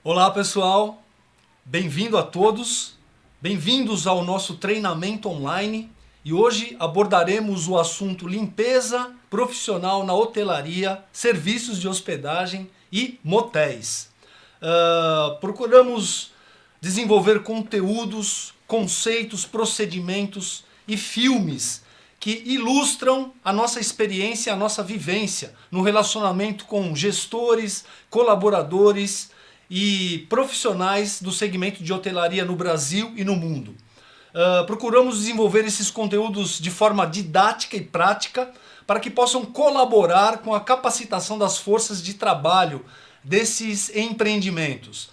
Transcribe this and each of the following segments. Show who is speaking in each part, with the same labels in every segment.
Speaker 1: Olá pessoal, bem-vindo a todos, bem-vindos ao nosso treinamento online e hoje abordaremos o assunto limpeza profissional na hotelaria, serviços de hospedagem e motéis. Procuramos desenvolver conteúdos, conceitos, procedimentos e filmes que ilustram a nossa experiência, a nossa vivência no relacionamento com gestores, colaboradores e profissionais do segmento de hotelaria no Brasil e no mundo. Procuramos desenvolver esses conteúdos de forma didática e prática para que possam colaborar com a capacitação das forças de trabalho desses empreendimentos.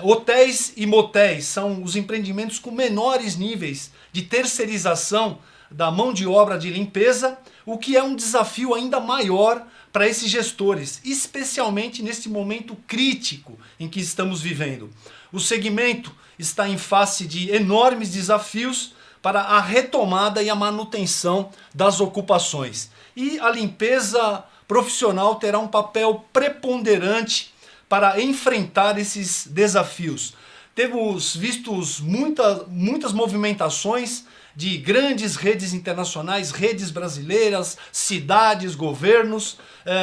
Speaker 1: Hotéis e motéis são os empreendimentos com menores níveis de terceirização da mão de obra de limpeza, o que é um desafio ainda maior para esses gestores, especialmente nesse momento crítico em que estamos vivendo. O segmento está em face de enormes desafios para a retomada e a manutenção das ocupações. E a limpeza profissional terá um papel preponderante para enfrentar esses desafios. Temos visto muitas movimentações de grandes redes internacionais, redes brasileiras, cidades, governos,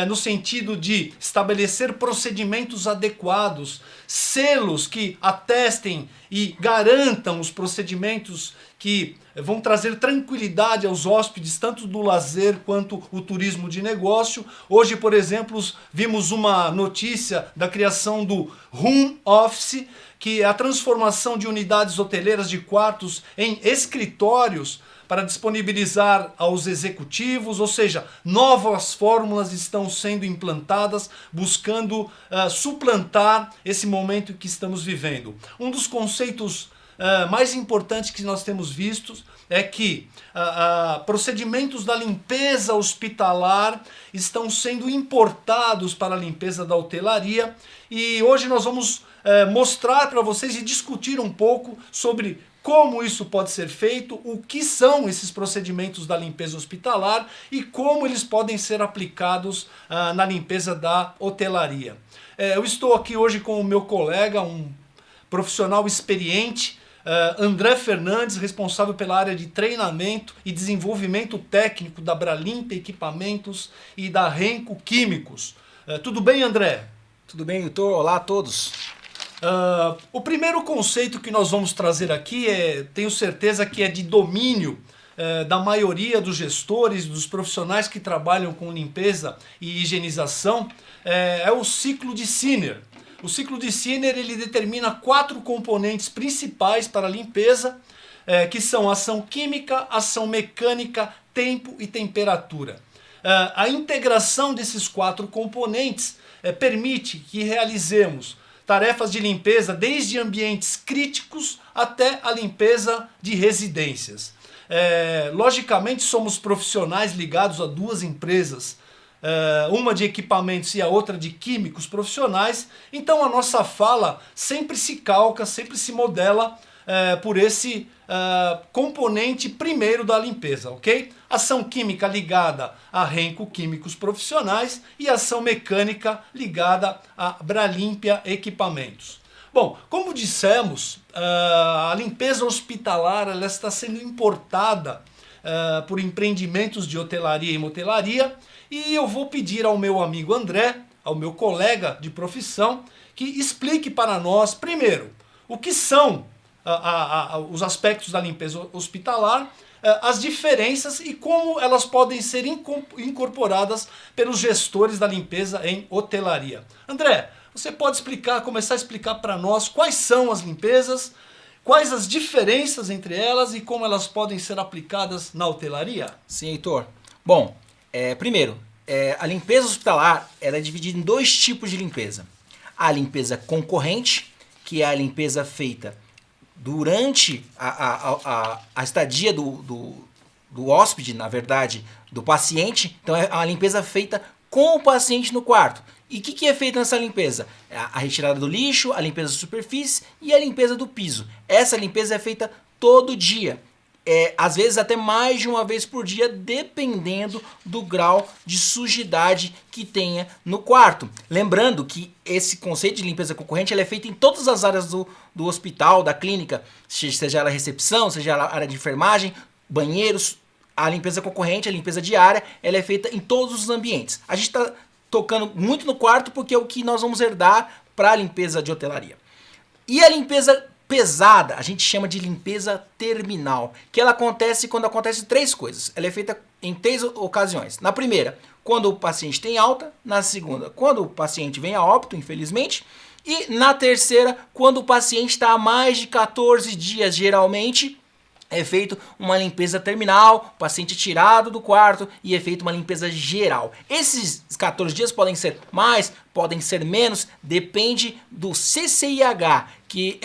Speaker 1: no sentido de estabelecer procedimentos adequados, selos que atestem e garantam os procedimentos que vão trazer tranquilidade aos hóspedes, tanto do lazer quanto o turismo de negócio. Hoje, por exemplo, vimos uma notícia da criação do Home Office, que é a transformação de unidades hoteleiras de quartos em escritórios para disponibilizar aos executivos, ou seja, novas fórmulas estão sendo implantadas, buscando suplantar esse momento que estamos vivendo. Um dos conceitos mais importantes que nós temos visto é que procedimentos da limpeza hospitalar estão sendo importados para a limpeza da hotelaria, e hoje nós vamos mostrar para vocês e discutir um pouco sobre como isso pode ser feito, o que são esses procedimentos da limpeza hospitalar e como eles podem ser aplicados na limpeza da hotelaria. Eu estou aqui hoje com o meu colega, um profissional experiente, André Fernandes, responsável pela área de treinamento e desenvolvimento técnico da Bralimp Equipamentos e da Renco Químicos. Tudo bem, André?
Speaker 2: Tudo bem, doutor? Olá a todos.
Speaker 1: O primeiro conceito que nós vamos trazer aqui tenho certeza que é de domínio da maioria dos gestores, dos profissionais que trabalham com limpeza e higienização, é o ciclo de Sinner. O ciclo de Sinner ele determina 4 componentes principais para a limpeza, que são ação química, ação mecânica, tempo e temperatura. A integração desses 4 componentes permite que realizemos tarefas de limpeza desde ambientes críticos até a limpeza de residências. Logicamente somos profissionais ligados a 2 empresas, uma de equipamentos e a outra de químicos profissionais, então a nossa fala sempre se calca, sempre se modela por esse componente primeiro da limpeza, ok? Ação química ligada a Renco Químicos Profissionais e ação mecânica ligada a Bralimpia Equipamentos. Bom, como dissemos, a limpeza hospitalar ela está sendo importada por empreendimentos de hotelaria e motelaria, e eu vou pedir ao meu amigo André, ao meu colega de profissão, que explique para nós, primeiro, o que são os aspectos da limpeza hospitalar, as diferenças e como elas podem ser incorporadas pelos gestores da limpeza em hotelaria. André, você pode começar a explicar para nós quais são as limpezas, quais as diferenças entre elas e como elas podem ser aplicadas na hotelaria?
Speaker 2: Sim, Heitor. Bom, primeiro, a limpeza hospitalar ela é dividida em 2 tipos de limpeza. A limpeza concorrente, que é a limpeza feita durante a estadia do hóspede, na verdade, do paciente. Então é uma limpeza feita com o paciente no quarto. E o que é feito nessa limpeza? A retirada do lixo, a limpeza da superfície e a limpeza do piso. Essa limpeza é feita todo dia. às vezes até mais de uma vez por dia, dependendo do grau de sujidade que tenha no quarto. Lembrando que esse conceito de limpeza concorrente ele é feito em todas as áreas do hospital, da clínica, seja ela recepção, seja ela área de enfermagem, banheiros. A limpeza concorrente, a limpeza diária, ela é feita em todos os ambientes. A gente está tocando muito no quarto porque é o que nós vamos herdar para a limpeza de hotelaria. E a limpeza pesada, a gente chama de limpeza terminal, que ela acontece quando acontece 3 coisas. Ela é feita em 3 ocasiões. Na primeira, quando o paciente tem alta. Na segunda, quando o paciente vem a óbito, infelizmente. E na terceira, quando o paciente está há mais de 14 dias, geralmente, é feito uma limpeza terminal, o paciente é tirado do quarto e é feita uma limpeza geral. Esses 14 dias podem ser mais, podem ser menos, depende do CCIH, que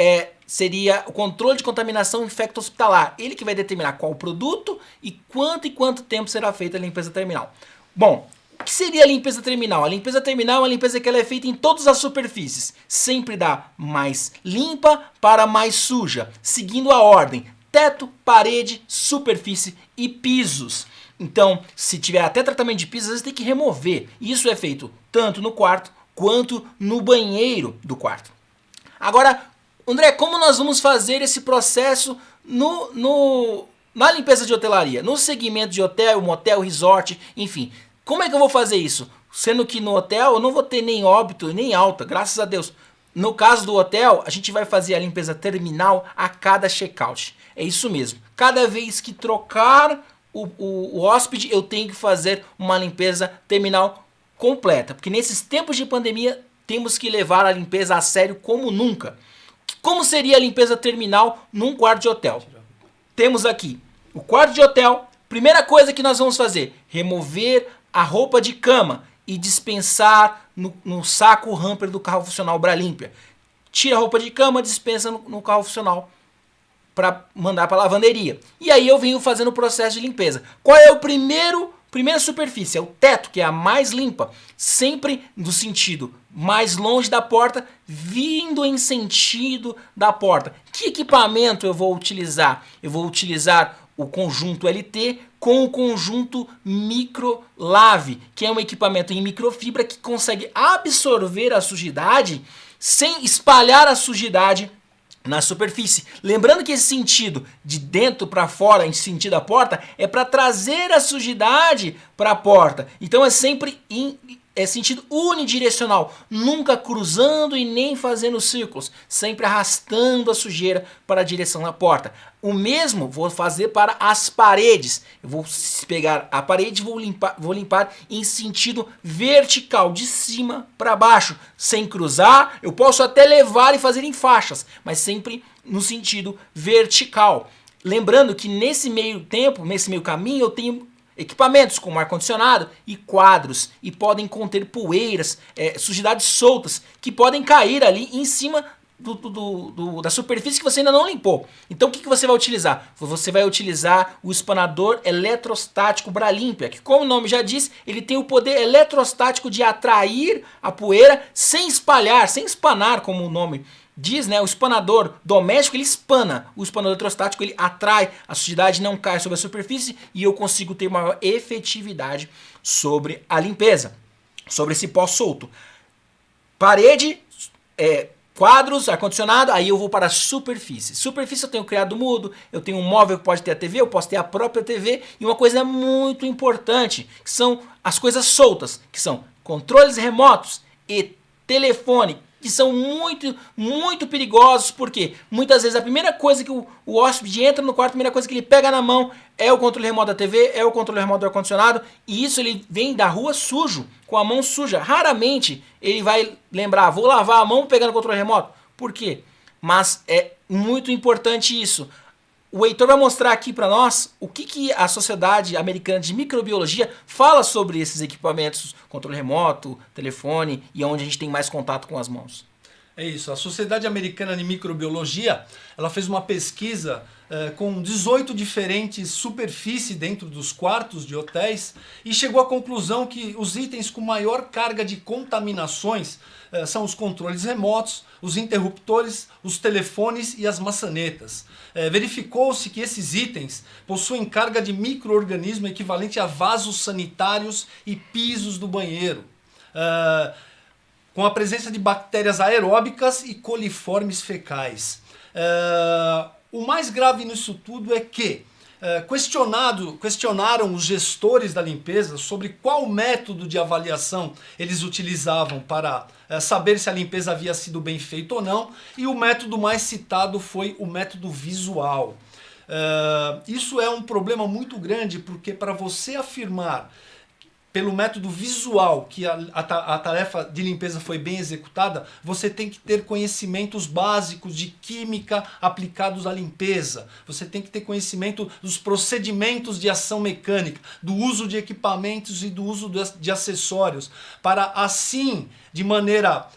Speaker 2: seria o controle de contaminação infecto-hospitalar. Ele que vai determinar qual produto e quanto tempo será feita a limpeza terminal. Bom, o que seria a limpeza terminal? A limpeza terminal é uma limpeza que ela é feita em todas as superfícies, sempre da mais limpa para mais suja, seguindo a ordem: teto, parede, superfície e pisos. Então, se tiver até tratamento de pisos, às vezes tem que remover. Isso é feito tanto no quarto quanto no banheiro do quarto. Agora, André, como nós vamos fazer esse processo na limpeza de hotelaria? No segmento de hotel, motel, resort, enfim. Como é que eu vou fazer isso? Sendo que no hotel eu não vou ter nem óbito, nem alta, graças a Deus. No caso do hotel, a gente vai fazer a limpeza terminal a cada check-out. É isso mesmo. Cada vez que trocar o hóspede, eu tenho que fazer uma limpeza terminal completa. Porque nesses tempos de pandemia, temos que levar a limpeza a sério como nunca. Como seria a limpeza terminal num quarto de hotel? Temos aqui o quarto de hotel. Primeira coisa que nós vamos fazer: remover a roupa de cama e dispensar no saco hamper do carro funcional Bralimpia. Tira a roupa de cama, dispensa no carro funcional para mandar para a lavanderia. E aí eu venho fazendo o processo de limpeza. Qual é o primeira superfície? É o teto, que é a mais limpa, sempre no sentido mais longe da porta, vindo em sentido da porta. Que equipamento eu vou utilizar? Eu vou utilizar o conjunto LT com o conjunto Microlave, que é um equipamento em microfibra que consegue absorver a sujidade sem espalhar a sujidade na superfície. Lembrando que esse sentido de dentro para fora, em sentido da porta, é para trazer a sujidade para a porta. Então é sempre sentido unidirecional, nunca cruzando e nem fazendo círculos, sempre arrastando a sujeira para a direção da porta. O mesmo vou fazer para as paredes. Eu vou pegar a parede e vou limpar em sentido vertical, de cima para baixo, sem cruzar. Eu posso até levar e fazer em faixas, mas sempre no sentido vertical. Lembrando que nesse meio caminho, eu tenho equipamentos como ar-condicionado e quadros, e podem conter poeiras, sujidades soltas, que podem cair ali em cima da superfície que você ainda não limpou. Então o que você vai utilizar? Você vai utilizar o espanador eletrostático Bralimpia, que, como o nome já diz, ele tem o poder eletrostático de atrair a poeira sem espalhar, sem espanar, como o nome diz, né? O espanador doméstico, ele espana. O espanador eletrostático, ele atrai a sujidade, não cai sobre a superfície, e eu consigo ter maior efetividade sobre a limpeza, sobre esse pó solto. Parede, quadros, ar-condicionado, aí eu vou para a superfície. Superfície eu tenho criado mudo, eu tenho um móvel que pode ter a TV, eu posso ter a própria TV, e uma coisa muito importante, que são as coisas soltas, que são controles remotos e telefone, que são muito, muito perigosos, porque muitas vezes a primeira coisa que o hóspede entra no quarto, a primeira coisa que ele pega na mão é o controle remoto da TV, é o controle remoto do ar-condicionado, e isso ele vem da rua sujo, com a mão suja. Raramente ele vai lembrar: vou lavar a mão pegando o controle remoto. Por quê? Mas é muito importante isso. O Heitor vai mostrar aqui para nós o que a Sociedade Americana de Microbiologia fala sobre esses equipamentos, controle remoto, telefone, e onde a gente tem mais contato com as mãos.
Speaker 1: É isso. A Sociedade Americana de Microbiologia, ela fez uma pesquisa com 18 diferentes superfícies dentro dos quartos de hotéis e chegou à conclusão que os itens com maior carga de contaminações são os controles remotos, os interruptores, os telefones e as maçanetas. Verificou-se que esses itens possuem carga de micro-organismo equivalente a vasos sanitários e pisos do banheiro, com a presença de bactérias aeróbicas e coliformes fecais. O mais grave nisso tudo é que questionaram os gestores da limpeza sobre qual método de avaliação eles utilizavam para saber se a limpeza havia sido bem feita ou não, e o método mais citado foi o método visual. Isso é um problema muito grande, porque para você afirmar pelo método visual que a tarefa de limpeza foi bem executada, você tem que ter conhecimentos básicos de química aplicados à limpeza. Você tem que ter conhecimento dos procedimentos de ação mecânica, do uso de equipamentos e do uso de acessórios, para assim, de maneira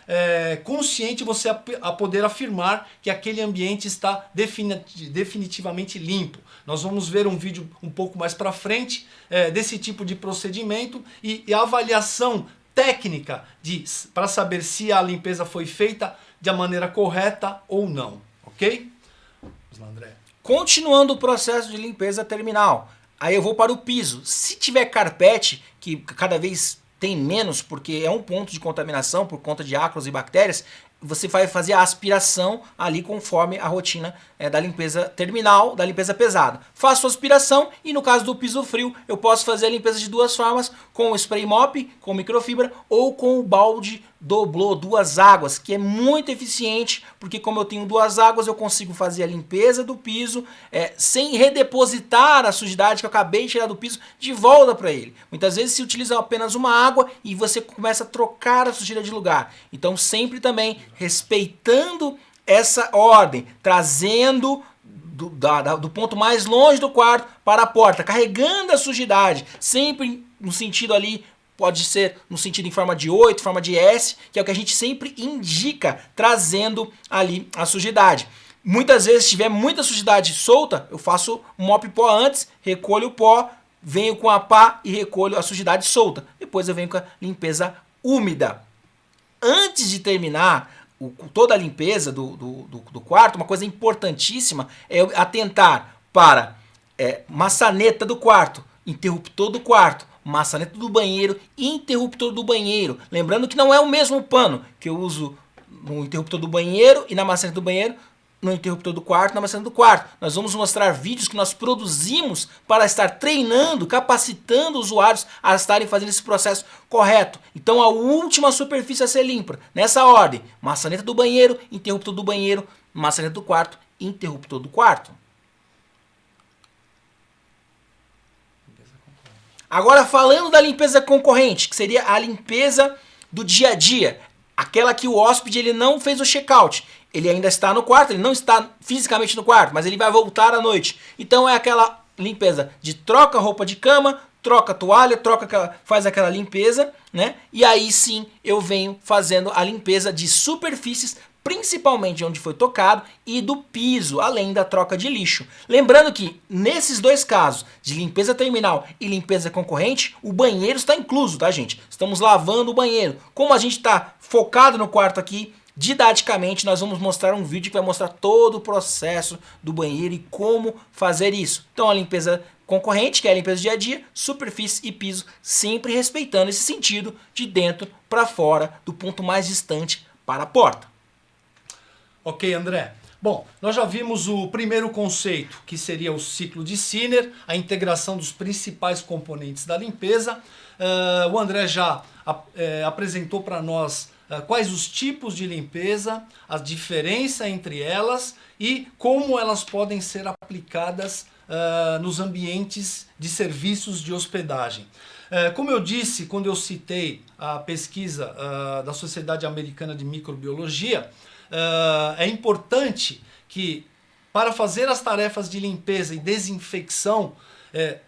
Speaker 1: consciente, você poder afirmar que aquele ambiente está definitivamente limpo. Nós vamos ver um vídeo um pouco mais para frente desse tipo de procedimento e a avaliação técnica para saber se a limpeza foi feita da maneira correta ou não, ok? Vamos lá, André.
Speaker 2: Continuando o processo de limpeza terminal, aí eu vou para o piso. Se tiver carpete, que cada vez tem menos, porque é um ponto de contaminação por conta de ácaros e bactérias, você vai fazer a aspiração ali conforme a rotina da limpeza terminal, da limpeza pesada. Faço a aspiração e no caso do piso frio eu posso fazer a limpeza de duas formas, com o spray mop, com microfibra ou com o balde doblô, duas águas, que é muito eficiente, porque como eu tenho duas águas eu consigo fazer a limpeza do piso sem redepositar a sujidade que eu acabei de tirar do piso de volta para ele. Muitas vezes se utiliza apenas uma água e você começa a trocar a sujeira de lugar. Então sempre também respeitando essa ordem, trazendo do ponto mais longe do quarto para a porta, carregando a sujidade, sempre no sentido ali, pode ser no sentido em forma de 8, forma de S, que é o que a gente sempre indica, trazendo ali a sujidade. Muitas vezes, se tiver muita sujidade solta, eu faço um mop pó antes, recolho o pó, venho com a pá e recolho a sujidade solta. Depois eu venho com a limpeza úmida. Antes de terminar toda a limpeza do quarto, uma coisa importantíssima é atentar para maçaneta do quarto, interruptor do quarto, maçaneta do banheiro e interruptor do banheiro. Lembrando que não é o mesmo pano que eu uso no interruptor do banheiro e na maçaneta do banheiro, no interruptor do quarto, na maçaneta do quarto. Nós vamos mostrar vídeos que nós produzimos para estar treinando, capacitando usuários a estarem fazendo esse processo correto. Então a última superfície a ser limpa, nessa ordem: maçaneta do banheiro, interruptor do banheiro, maçaneta do quarto, interruptor do quarto. Agora falando da limpeza concorrente, que seria a limpeza do dia a dia, aquela que o hóspede ele não fez o check-out, ele ainda está no quarto, ele não está fisicamente no quarto, mas ele vai voltar à noite. Então é aquela limpeza de troca roupa de cama, troca toalha, faz aquela limpeza, né? E aí sim eu venho fazendo a limpeza de superfícies, principalmente onde foi tocado, e do piso, além da troca de lixo. Lembrando que nesses dois casos, de limpeza terminal e limpeza concorrente, o banheiro está incluso, tá, gente? Estamos lavando o banheiro. Como a gente está focado no quarto aqui, didaticamente nós vamos mostrar um vídeo que vai mostrar todo o processo do banheiro e como fazer isso. Então a limpeza concorrente, que é a limpeza do dia a dia, superfície e piso, sempre respeitando esse sentido de dentro para fora, do ponto mais distante para a porta.
Speaker 1: Ok, André. Bom, nós já vimos o primeiro conceito, que seria o ciclo de Sinner, a integração dos principais componentes da limpeza. O André já apresentou para nós quais os tipos de limpeza, a diferença entre elas e como elas podem ser aplicadas nos ambientes de serviços de hospedagem. Como eu disse quando eu citei a pesquisa da Sociedade Americana de Microbiologia, é importante que, para fazer as tarefas de limpeza e desinfecção,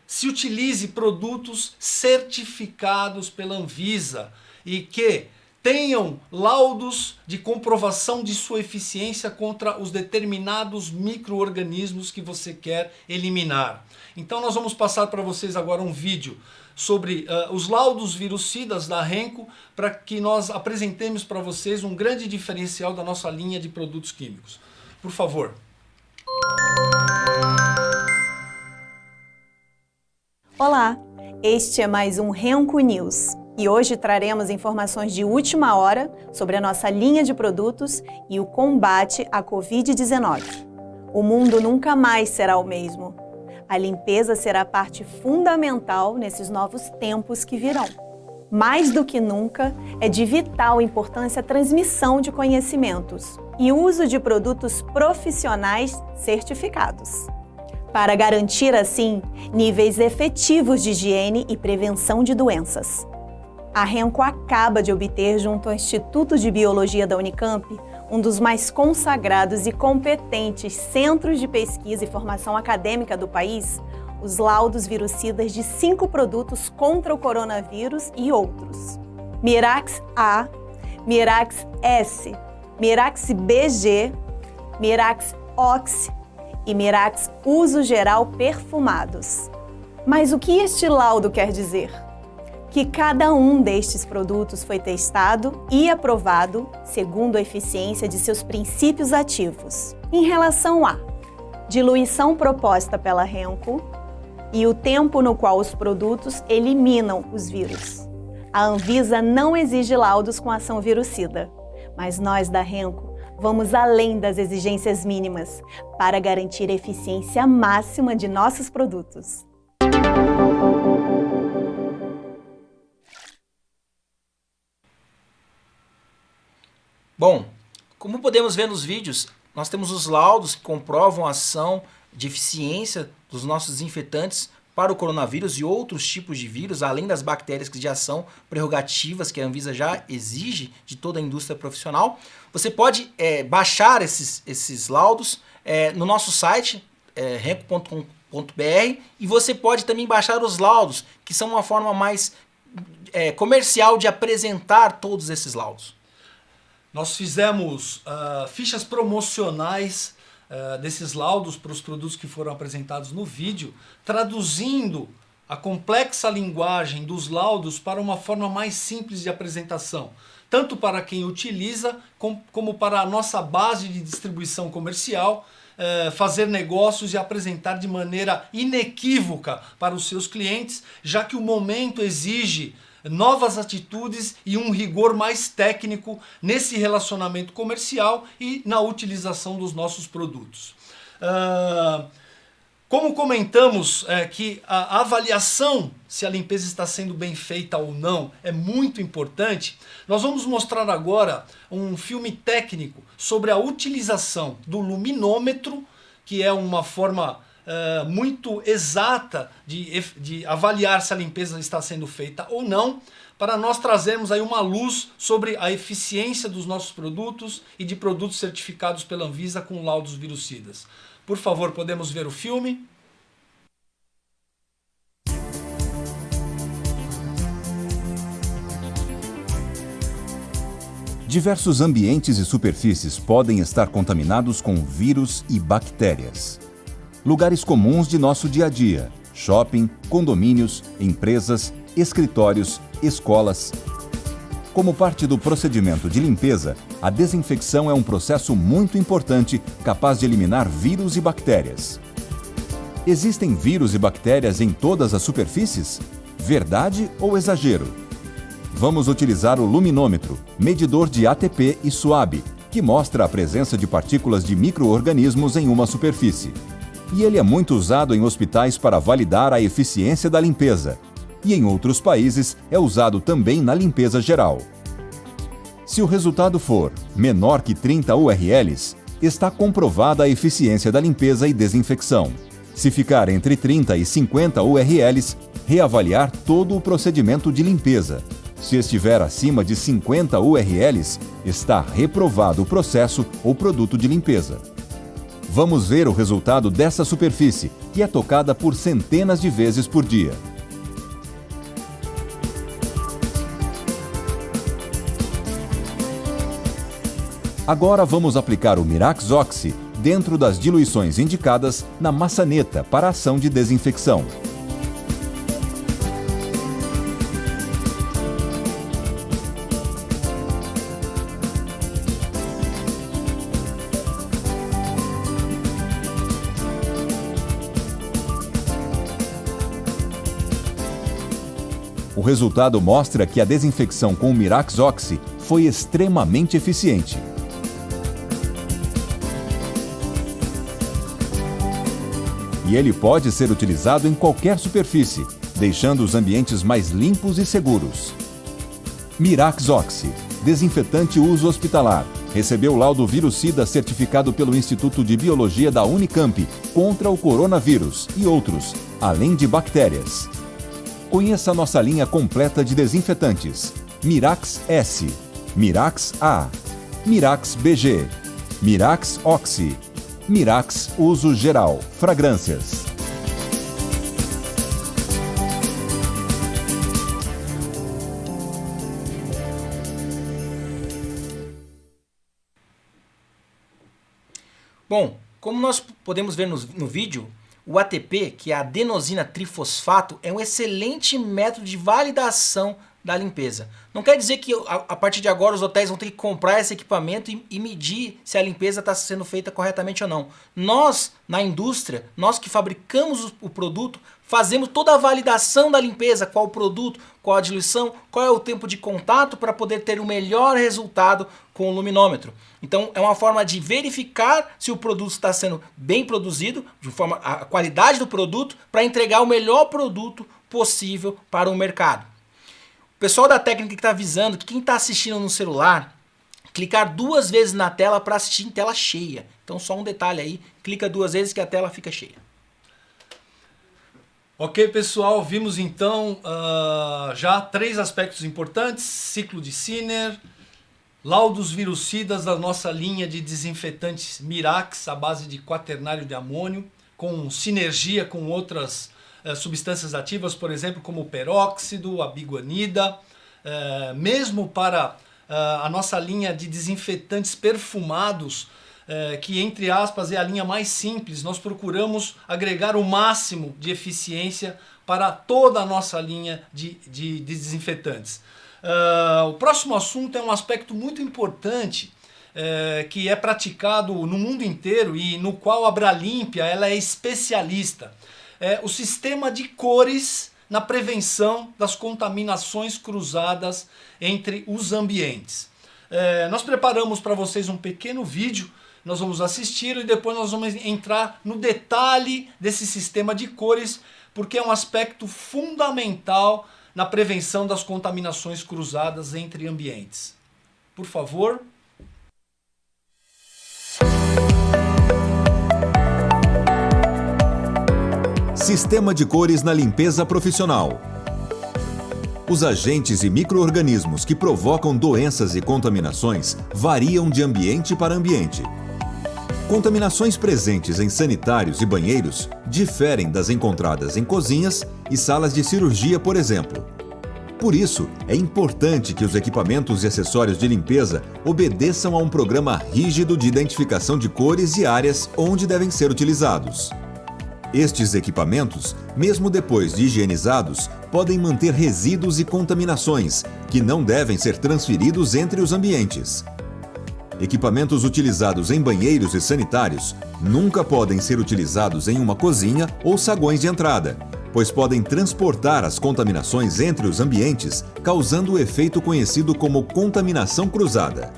Speaker 1: se utilize produtos certificados pela Anvisa e que tenham laudos de comprovação de sua eficiência contra os determinados micro-organismos que você quer eliminar. Então nós vamos passar para vocês agora um vídeo sobre os laudos virucidas da Renco, para que nós apresentemos para vocês um grande diferencial da nossa linha de produtos químicos. Por favor.
Speaker 3: Olá, este é mais um Renco News e hoje traremos informações de última hora sobre a nossa linha de produtos e o combate à Covid-19. O mundo nunca mais será o mesmo. A limpeza será parte fundamental nesses novos tempos que virão. Mais do que nunca, é de vital importância a transmissão de conhecimentos e o uso de produtos profissionais certificados, para garantir, assim, níveis efetivos de higiene e prevenção de doenças. A Renco acaba de obter, junto ao Instituto de Biologia da Unicamp, um dos mais consagrados e competentes centros de pesquisa e formação acadêmica do país, os laudos virucidas de 5 produtos contra o coronavírus e outros: Mirax A, Mirax S, Mirax BG, Mirax Oxi e Mirax Uso Geral Perfumados. Mas o que este laudo quer dizer? Que cada um destes produtos foi testado e aprovado segundo a eficiência de seus princípios ativos, em relação à diluição proposta pela Renco e o tempo no qual os produtos eliminam os vírus. A Anvisa não exige laudos com ação virucida, mas nós da Renco vamos além das exigências mínimas para garantir a eficiência máxima de nossos produtos.
Speaker 2: Bom, como podemos ver nos vídeos, nós temos os laudos que comprovam a ação de eficiência dos nossos desinfetantes para o coronavírus e outros tipos de vírus, além das bactérias que já são prerrogativas que a Anvisa já exige de toda a indústria profissional. Você pode baixar esses laudos no nosso site, renco.com.br, e você pode também baixar os laudos, que são uma forma mais comercial de apresentar todos esses laudos.
Speaker 1: Nós fizemos fichas promocionais desses laudos para os produtos que foram apresentados no vídeo, traduzindo a complexa linguagem dos laudos para uma forma mais simples de apresentação, tanto para quem utiliza como para a nossa base de distribuição comercial, fazer negócios e apresentar de maneira inequívoca para os seus clientes, já que o momento exige novas atitudes e um rigor mais técnico nesse relacionamento comercial e na utilização dos nossos produtos. Como comentamos que a avaliação se a limpeza está sendo bem feita ou não é muito importante, nós vamos mostrar agora um filme técnico sobre a utilização do luminômetro, que é uma forma muito exata de avaliar se a limpeza está sendo feita ou não, para nós trazermos aí uma luz sobre a eficiência dos nossos produtos e de produtos certificados pela Anvisa com laudos virucidas. Por favor, podemos ver o filme?
Speaker 4: Diversos ambientes e superfícies podem estar contaminados com vírus e bactérias. Lugares comuns de nosso dia a dia: shopping, condomínios, empresas, escritórios, escolas. Como parte do procedimento de limpeza, a desinfecção é um processo muito importante, capaz de eliminar vírus e bactérias. Existem vírus e bactérias em todas as superfícies? Verdade ou exagero? Vamos utilizar o luminômetro, medidor de ATP e SUAB, que mostra a presença de partículas de micro-organismos em uma superfície. E ele é muito usado em hospitais para validar a eficiência da limpeza. E em outros países é usado também na limpeza geral. Se o resultado for menor que 30 URLs, está comprovada a eficiência da limpeza e desinfecção. Se ficar entre 30 e 50 URLs, reavaliar todo o procedimento de limpeza. Se estiver acima de 50 URLs, está reprovado o processo ou produto de limpeza. Vamos ver o resultado dessa superfície, que é tocada por centenas de vezes por dia. Agora vamos aplicar o Mirax Oxi dentro das diluições indicadas na maçaneta para ação de desinfecção. O resultado mostra que a desinfecção com o Mirax Oxi foi extremamente eficiente. E ele pode ser utilizado em qualquer superfície, deixando os ambientes mais limpos e seguros. Mirax Oxi, desinfetante uso hospitalar, recebeu laudo virucida certificado pelo Instituto de Biologia da Unicamp contra o coronavírus e outros, além de bactérias. Conheça a nossa linha completa de desinfetantes: Mirax S, Mirax A, Mirax BG, Mirax Oxi, Mirax Uso Geral, Fragrâncias.
Speaker 2: Bom, como nós podemos ver no vídeo, o ATP, que é a adenosina trifosfato, é um excelente método de validação da limpeza. Não quer dizer que a partir de agora os hotéis vão ter que comprar esse equipamento e medir se a limpeza está sendo feita corretamente ou não. Nós, na indústria, nós que fabricamos o produto, fazemos toda a validação da limpeza, qual o produto, qual a diluição, qual é o tempo de contato para poder ter o melhor resultado com o luminômetro. Então é uma forma de verificar se o produto está sendo bem produzido, a qualidade do produto, para entregar o melhor produto possível para o mercado. O pessoal da técnica que está avisando que quem está assistindo no celular, clicar 2 vezes na tela para assistir em tela cheia. Então só um detalhe aí, clica 2 vezes que a tela fica cheia.
Speaker 1: Ok, pessoal, vimos então já 3 aspectos importantes: ciclo de Sinner, laudos virucidas da nossa linha de desinfetantes Mirax à base de quaternário de amônio, com sinergia com outras substâncias ativas, por exemplo, como o peróxido, a biguanida, mesmo para a nossa linha de desinfetantes perfumados, que entre aspas é a linha mais simples. Nós procuramos agregar o máximo de eficiência para toda a nossa linha de desinfetantes. O próximo assunto é um aspecto muito importante que é praticado no mundo inteiro e no qual a Bralimpia ela é especialista. O sistema de cores na prevenção das contaminações cruzadas entre os ambientes. Nós preparamos para vocês um pequeno vídeo, nós vamos assistir e depois nós vamos entrar no detalhe desse sistema de cores, porque é um aspecto fundamental na prevenção das contaminações cruzadas entre ambientes. Por favor.
Speaker 4: Sistema de cores na limpeza profissional. Os agentes e micro-organismos que provocam doenças e contaminações variam de ambiente para ambiente. Contaminações presentes em sanitários e banheiros diferem das encontradas em cozinhas e salas de cirurgia, por exemplo. Por isso, é importante que os equipamentos e acessórios de limpeza obedeçam a um programa rígido de identificação de cores e áreas onde devem ser utilizados. Estes equipamentos, mesmo depois de higienizados, podem manter resíduos e contaminações, que não devem ser transferidos entre os ambientes. Equipamentos utilizados em banheiros e sanitários nunca podem ser utilizados em uma cozinha ou saguões de entrada, pois podem transportar as contaminações entre os ambientes, causando o efeito conhecido como contaminação cruzada.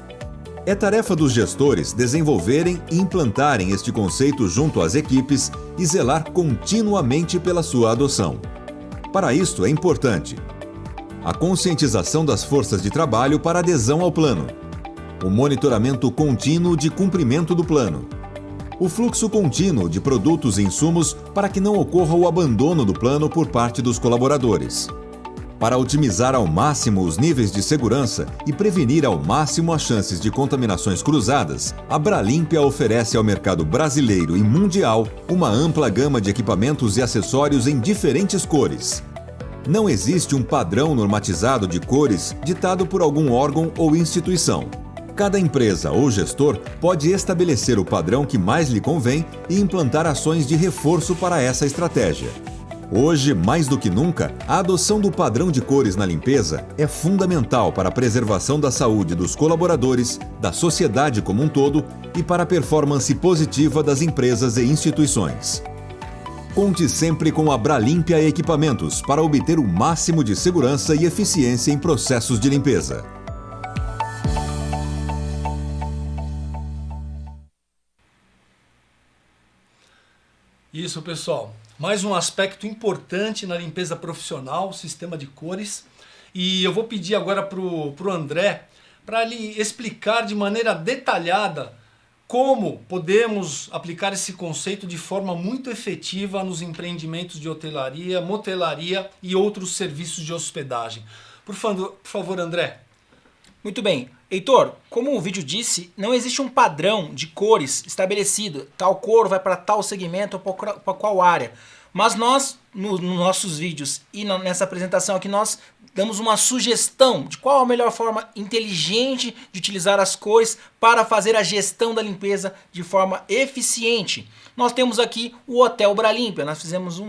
Speaker 4: É tarefa dos gestores desenvolverem e implantarem este conceito junto às equipes e zelar continuamente pela sua adoção. Para isto é importante a conscientização das forças de trabalho para adesão ao plano, o monitoramento contínuo de cumprimento do plano, o fluxo contínuo de produtos e insumos para que não ocorra o abandono do plano por parte dos colaboradores. Para otimizar ao máximo os níveis de segurança e prevenir ao máximo as chances de contaminações cruzadas, a Bralimpia oferece ao mercado brasileiro e mundial uma ampla gama de equipamentos e acessórios em diferentes cores. Não existe um padrão normatizado de cores ditado por algum órgão ou instituição. Cada empresa ou gestor pode estabelecer o padrão que mais lhe convém e implantar ações de reforço para essa estratégia. Hoje, mais do que nunca, a adoção do padrão de cores na limpeza é fundamental para a preservação da saúde dos colaboradores, da sociedade como um todo e para a performance positiva das empresas e instituições. Conte sempre com a Bralimpia Equipamentos para obter o máximo de segurança e eficiência em processos de limpeza.
Speaker 1: Isso, pessoal. Mais um aspecto importante na limpeza profissional, o sistema de cores. E eu vou pedir agora para o André para ele explicar de maneira detalhada como podemos aplicar esse conceito de forma muito efetiva nos empreendimentos de hotelaria, motelaria e outros serviços de hospedagem. Por favor, André.
Speaker 2: Muito bem. Heitor, como o vídeo disse, não existe um padrão de cores estabelecido. Tal cor vai para tal segmento ou para qual área. Mas nós, nos nossos vídeos e nessa apresentação aqui, nós damos uma sugestão de qual a melhor forma inteligente de utilizar as cores para fazer a gestão da limpeza de forma eficiente. Nós temos aqui o Hotel Bralimpia. Nós fizemos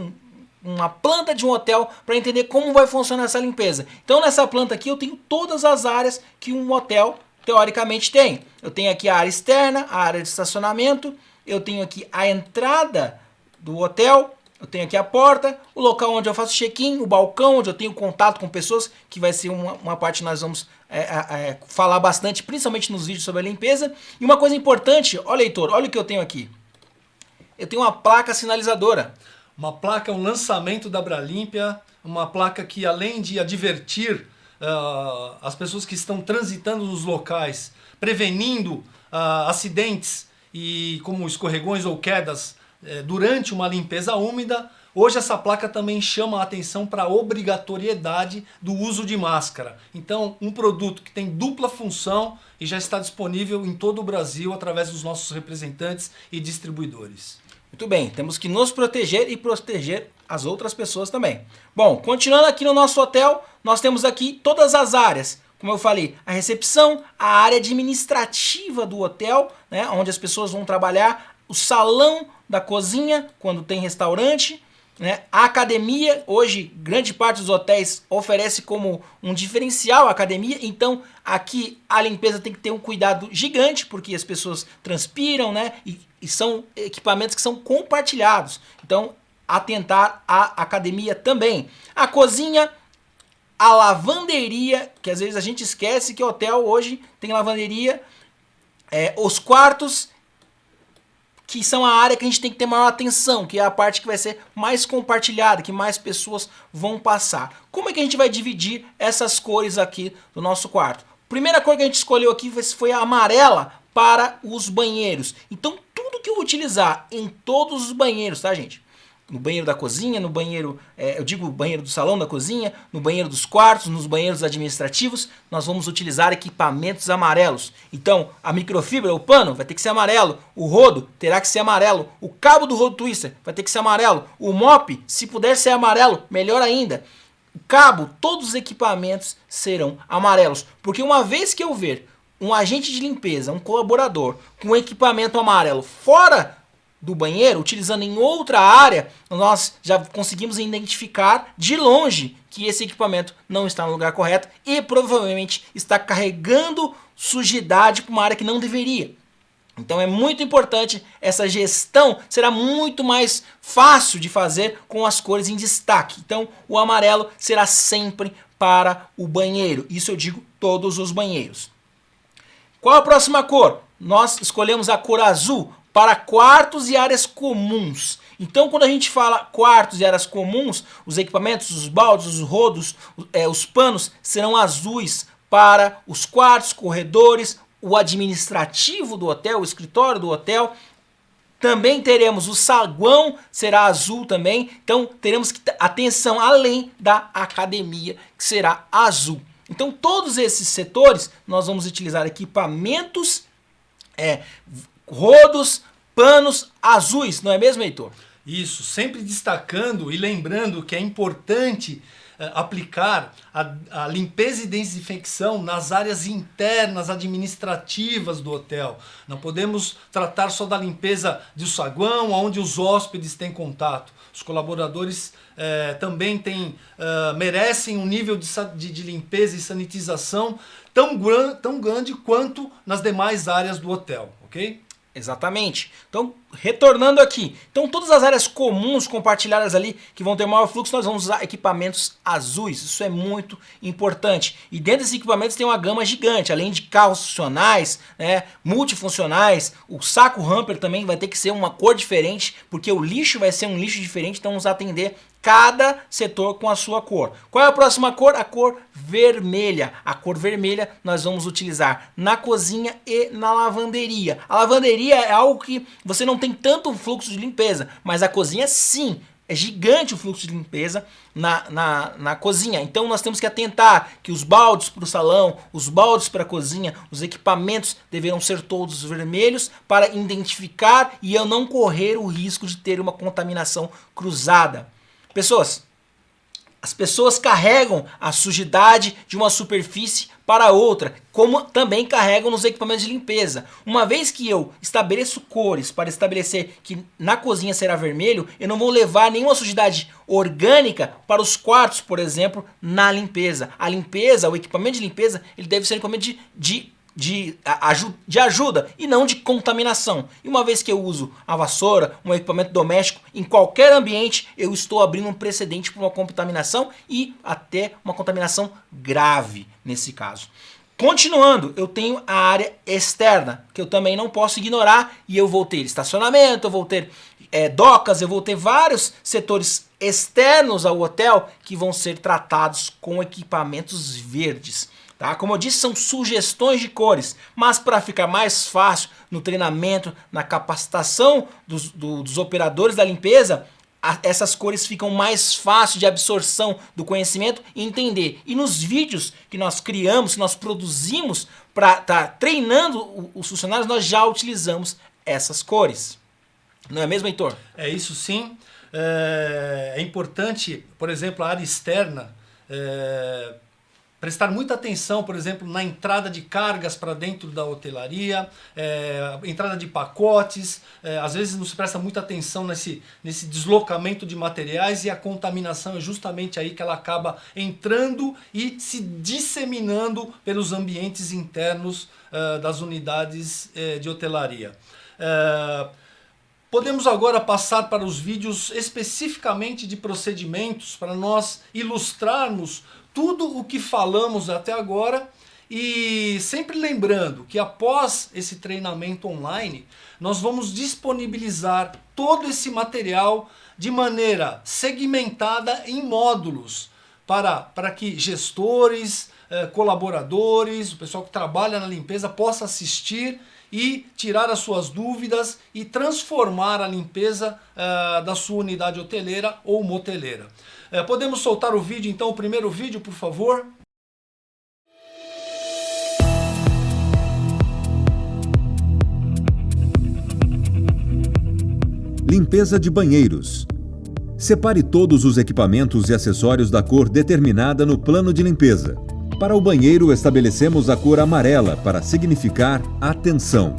Speaker 2: uma planta de um hotel para entender como vai funcionar essa limpeza. Então nessa planta aqui eu tenho todas as áreas que um hotel teoricamente tem. Eu tenho aqui a área externa, a área de estacionamento, eu tenho aqui a entrada do hotel, eu tenho aqui a porta, o local onde eu faço check-in, o balcão onde eu tenho contato com pessoas, que vai ser uma parte que nós vamos falar bastante, principalmente nos vídeos sobre a limpeza. E uma coisa importante, olha, Heitor, olha o que eu tenho aqui. Eu tenho uma placa sinalizadora.
Speaker 1: Uma placa, um lançamento da Bralimpia, uma placa que além de advertir as pessoas que estão transitando nos locais, prevenindo acidentes e como escorregões ou quedas durante uma limpeza úmida, hoje essa placa também chama a atenção para a obrigatoriedade do uso de máscara. Então, um produto que tem dupla função e já está disponível em todo o Brasil através dos nossos representantes e distribuidores.
Speaker 2: Muito bem, temos que nos proteger e proteger as outras pessoas também. Bom, continuando aqui no nosso hotel, nós temos aqui todas as áreas. Como eu falei, a recepção, a área administrativa do hotel, né, onde as pessoas vão trabalhar, o salão da cozinha, quando tem restaurante, né, a academia. Hoje, grande parte dos hotéis oferece como um diferencial a academia, então aqui a limpeza tem que ter um cuidado gigante, porque as pessoas transpiram, né, e são equipamentos que são compartilhados. Então, atentar à academia também. A cozinha, a lavanderia, que às vezes a gente esquece que o hotel hoje tem lavanderia, os quartos, que são a área que a gente tem que ter maior atenção, que é a parte que vai ser mais compartilhada, que mais pessoas vão passar. Como é que a gente vai dividir essas cores aqui do nosso quarto? Primeira cor que a gente escolheu aqui foi a amarela para os banheiros. Então tudo que eu utilizar em todos os banheiros, tá, gente? No banheiro da cozinha, no banheiro, eu digo banheiro do salão da cozinha, no banheiro dos quartos, nos banheiros administrativos, nós vamos utilizar equipamentos amarelos. Então, a microfibra, o pano, vai ter que ser amarelo, o rodo terá que ser amarelo, o cabo do rodo twister vai ter que ser amarelo, o mop, se puder ser amarelo, melhor ainda. O cabo, todos os equipamentos serão amarelos, porque uma vez que eu ver um agente de limpeza, um colaborador com um equipamento amarelo fora do banheiro, utilizando em outra área, nós já conseguimos identificar de longe que esse equipamento não está no lugar correto e provavelmente está carregando sujidade para uma área que não deveria. Então é muito importante, essa gestão será muito mais fácil de fazer com as cores em destaque. Então o amarelo será sempre para o banheiro, isso eu digo todos os banheiros. Qual a próxima cor? Nós escolhemos a cor azul para quartos e áreas comuns. Então, quando a gente fala quartos e áreas comuns, os equipamentos, os baldes, os rodos, os panos serão azuis para os quartos, corredores, o administrativo do hotel, o escritório do hotel. Também teremos o saguão, será azul também. Então, teremos que ter atenção além da academia, que será azul. Então, todos esses setores, nós vamos utilizar equipamentos rodos, panos azuis, não é mesmo, Heitor?
Speaker 1: Isso, sempre destacando e lembrando que é importante aplicar a limpeza e desinfecção nas áreas internas administrativas do hotel. Não podemos tratar só da limpeza do saguão, onde os hóspedes têm contato. Os colaboradores também merecem um nível de limpeza e sanitização tão grande quanto nas demais áreas do hotel, ok?
Speaker 2: Exatamente. Então, retornando aqui. Então, todas as áreas comuns compartilhadas ali que vão ter maior fluxo, nós vamos usar equipamentos azuis. Isso é muito importante. E dentro desses equipamentos tem uma gama gigante, além de carros funcionais, multifuncionais. O saco hamper também vai ter que ser uma cor diferente, porque o lixo vai ser um lixo diferente, então vamos atender cada setor com a sua cor. Qual é a próxima cor? A cor vermelha. A cor vermelha nós vamos utilizar na cozinha e na lavanderia. A lavanderia é algo que você não tem tanto fluxo de limpeza, mas a cozinha sim. É gigante o fluxo de limpeza na cozinha. Então nós temos que atentar que os baldes para o salão, os baldes para a cozinha, os equipamentos deverão ser todos vermelhos para identificar e eu não correr o risco de ter uma contaminação cruzada. As pessoas carregam a sujidade de uma superfície para outra, como também carregam nos equipamentos de limpeza. Uma vez que eu estabeleço cores para estabelecer que na cozinha será vermelho, eu não vou levar nenhuma sujidade orgânica para os quartos, por exemplo, na limpeza. A limpeza, o equipamento de limpeza, ele deve ser um equipamento de ajuda e não de contaminação. E uma vez que eu uso a vassoura, um equipamento doméstico, em qualquer ambiente, eu estou abrindo um precedente para uma contaminação e até uma contaminação grave nesse caso. Continuando, eu tenho a área externa, que eu também não posso ignorar, e eu vou ter estacionamento, eu vou ter docas, eu vou ter vários setores externos ao hotel que vão ser tratados com equipamentos verdes. Tá? Como eu disse, são sugestões de cores, mas para ficar mais fácil no treinamento, na capacitação dos operadores da limpeza, essas cores ficam mais fácil de absorção do conhecimento e entender. E nos vídeos que nós criamos, que nós produzimos para estar treinando os funcionários, nós já utilizamos essas cores. Não é mesmo, Heitor?
Speaker 1: É isso sim. É importante, por exemplo, a área externa, prestar muita atenção, por exemplo, na entrada de cargas para dentro da hotelaria, entrada de pacotes, às vezes não se presta muita atenção nesse deslocamento de materiais e a contaminação é justamente aí que ela acaba entrando e se disseminando pelos ambientes internos das unidades de hotelaria. Podemos agora passar para os vídeos especificamente de procedimentos para nós ilustrarmos tudo o que falamos até agora e sempre lembrando que após esse treinamento online, nós vamos disponibilizar todo esse material de maneira segmentada em módulos para que gestores, colaboradores, o pessoal que trabalha na limpeza possa assistir e tirar as suas dúvidas e transformar a limpeza da sua unidade hoteleira ou moteleira. Podemos soltar o vídeo, então, o primeiro vídeo, por favor?
Speaker 4: Limpeza de banheiros. Separe todos os equipamentos e acessórios da cor determinada no plano de limpeza. Para o banheiro, estabelecemos a cor amarela para significar atenção.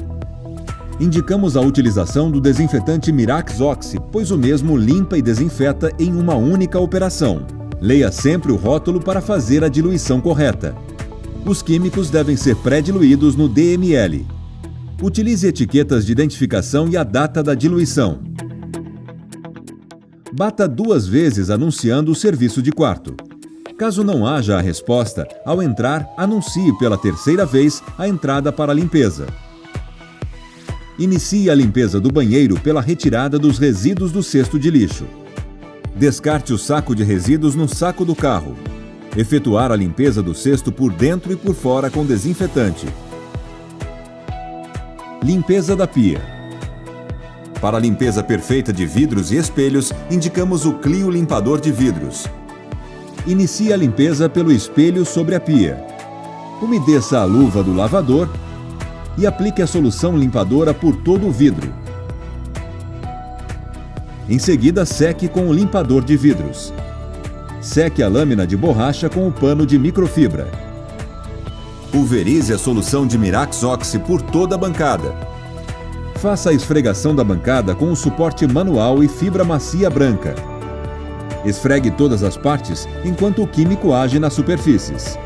Speaker 4: Indicamos a utilização do desinfetante Mirax Oxi, pois o mesmo limpa e desinfeta em uma única operação. Leia sempre o rótulo para fazer a diluição correta. Os químicos devem ser pré-diluídos no DML. Utilize etiquetas de identificação e a data da diluição. Bata 2 vezes anunciando o serviço de quarto. Caso não haja a resposta, ao entrar, anuncie pela 3ª vez a entrada para a limpeza. Inicie a limpeza do banheiro pela retirada dos resíduos do cesto de lixo. Descarte o saco de resíduos no saco do carro. Efetuar a limpeza do cesto por dentro e por fora com desinfetante. Limpeza da pia. Para a limpeza perfeita de vidros e espelhos, indicamos o Clio limpador de vidros. Inicie a limpeza pelo espelho sobre a pia. Umedeça a luva do lavador e aplique a solução limpadora por todo o vidro. Em seguida, seque com o limpador de vidros. Seque a lâmina de borracha com o pano de microfibra. Pulverize a solução de Mirax Oxi por toda a bancada. Faça a esfregação da bancada com o suporte manual e fibra macia branca. Esfregue todas as partes enquanto o químico age nas superfícies.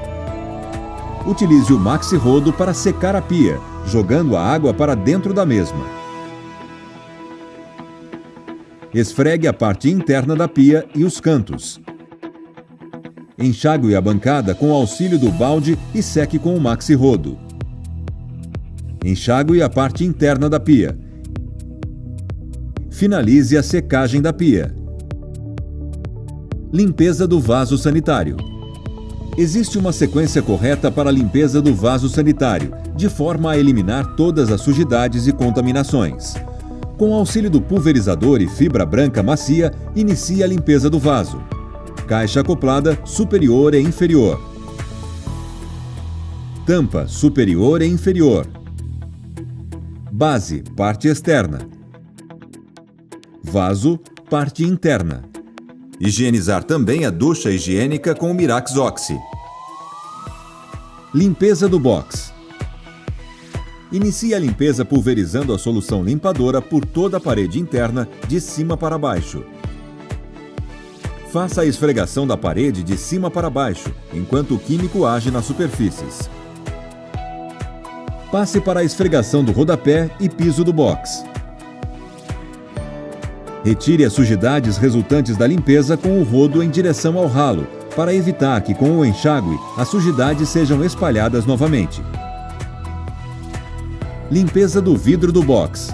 Speaker 4: Utilize o Maxi Rodo para secar a pia, jogando a água para dentro da mesma. Esfregue a parte interna da pia e os cantos. Enxague a bancada com o auxílio do balde e seque com o Maxi Rodo. Enxague a parte interna da pia. Finalize a secagem da pia. Limpeza do vaso sanitário. Existe uma sequência correta para a limpeza do vaso sanitário, de forma a eliminar todas as sujidades e contaminações. Com o auxílio do pulverizador e fibra branca macia, inicie a limpeza do vaso. Caixa acoplada superior e inferior. Tampa superior e inferior. Base, parte externa. Vaso, parte interna. Higienizar também a ducha higiênica com o Mirax Oxi. Limpeza do box. Inicie a limpeza pulverizando a solução limpadora por toda a parede interna, de cima para baixo. Faça a esfregação da parede de cima para baixo, enquanto o químico age nas superfícies. Passe para a esfregação do rodapé e piso do box. Retire as sujidades resultantes da limpeza com o rodo em direção ao ralo, para evitar que com o enxágue as sujidades sejam espalhadas novamente. Limpeza do vidro do box.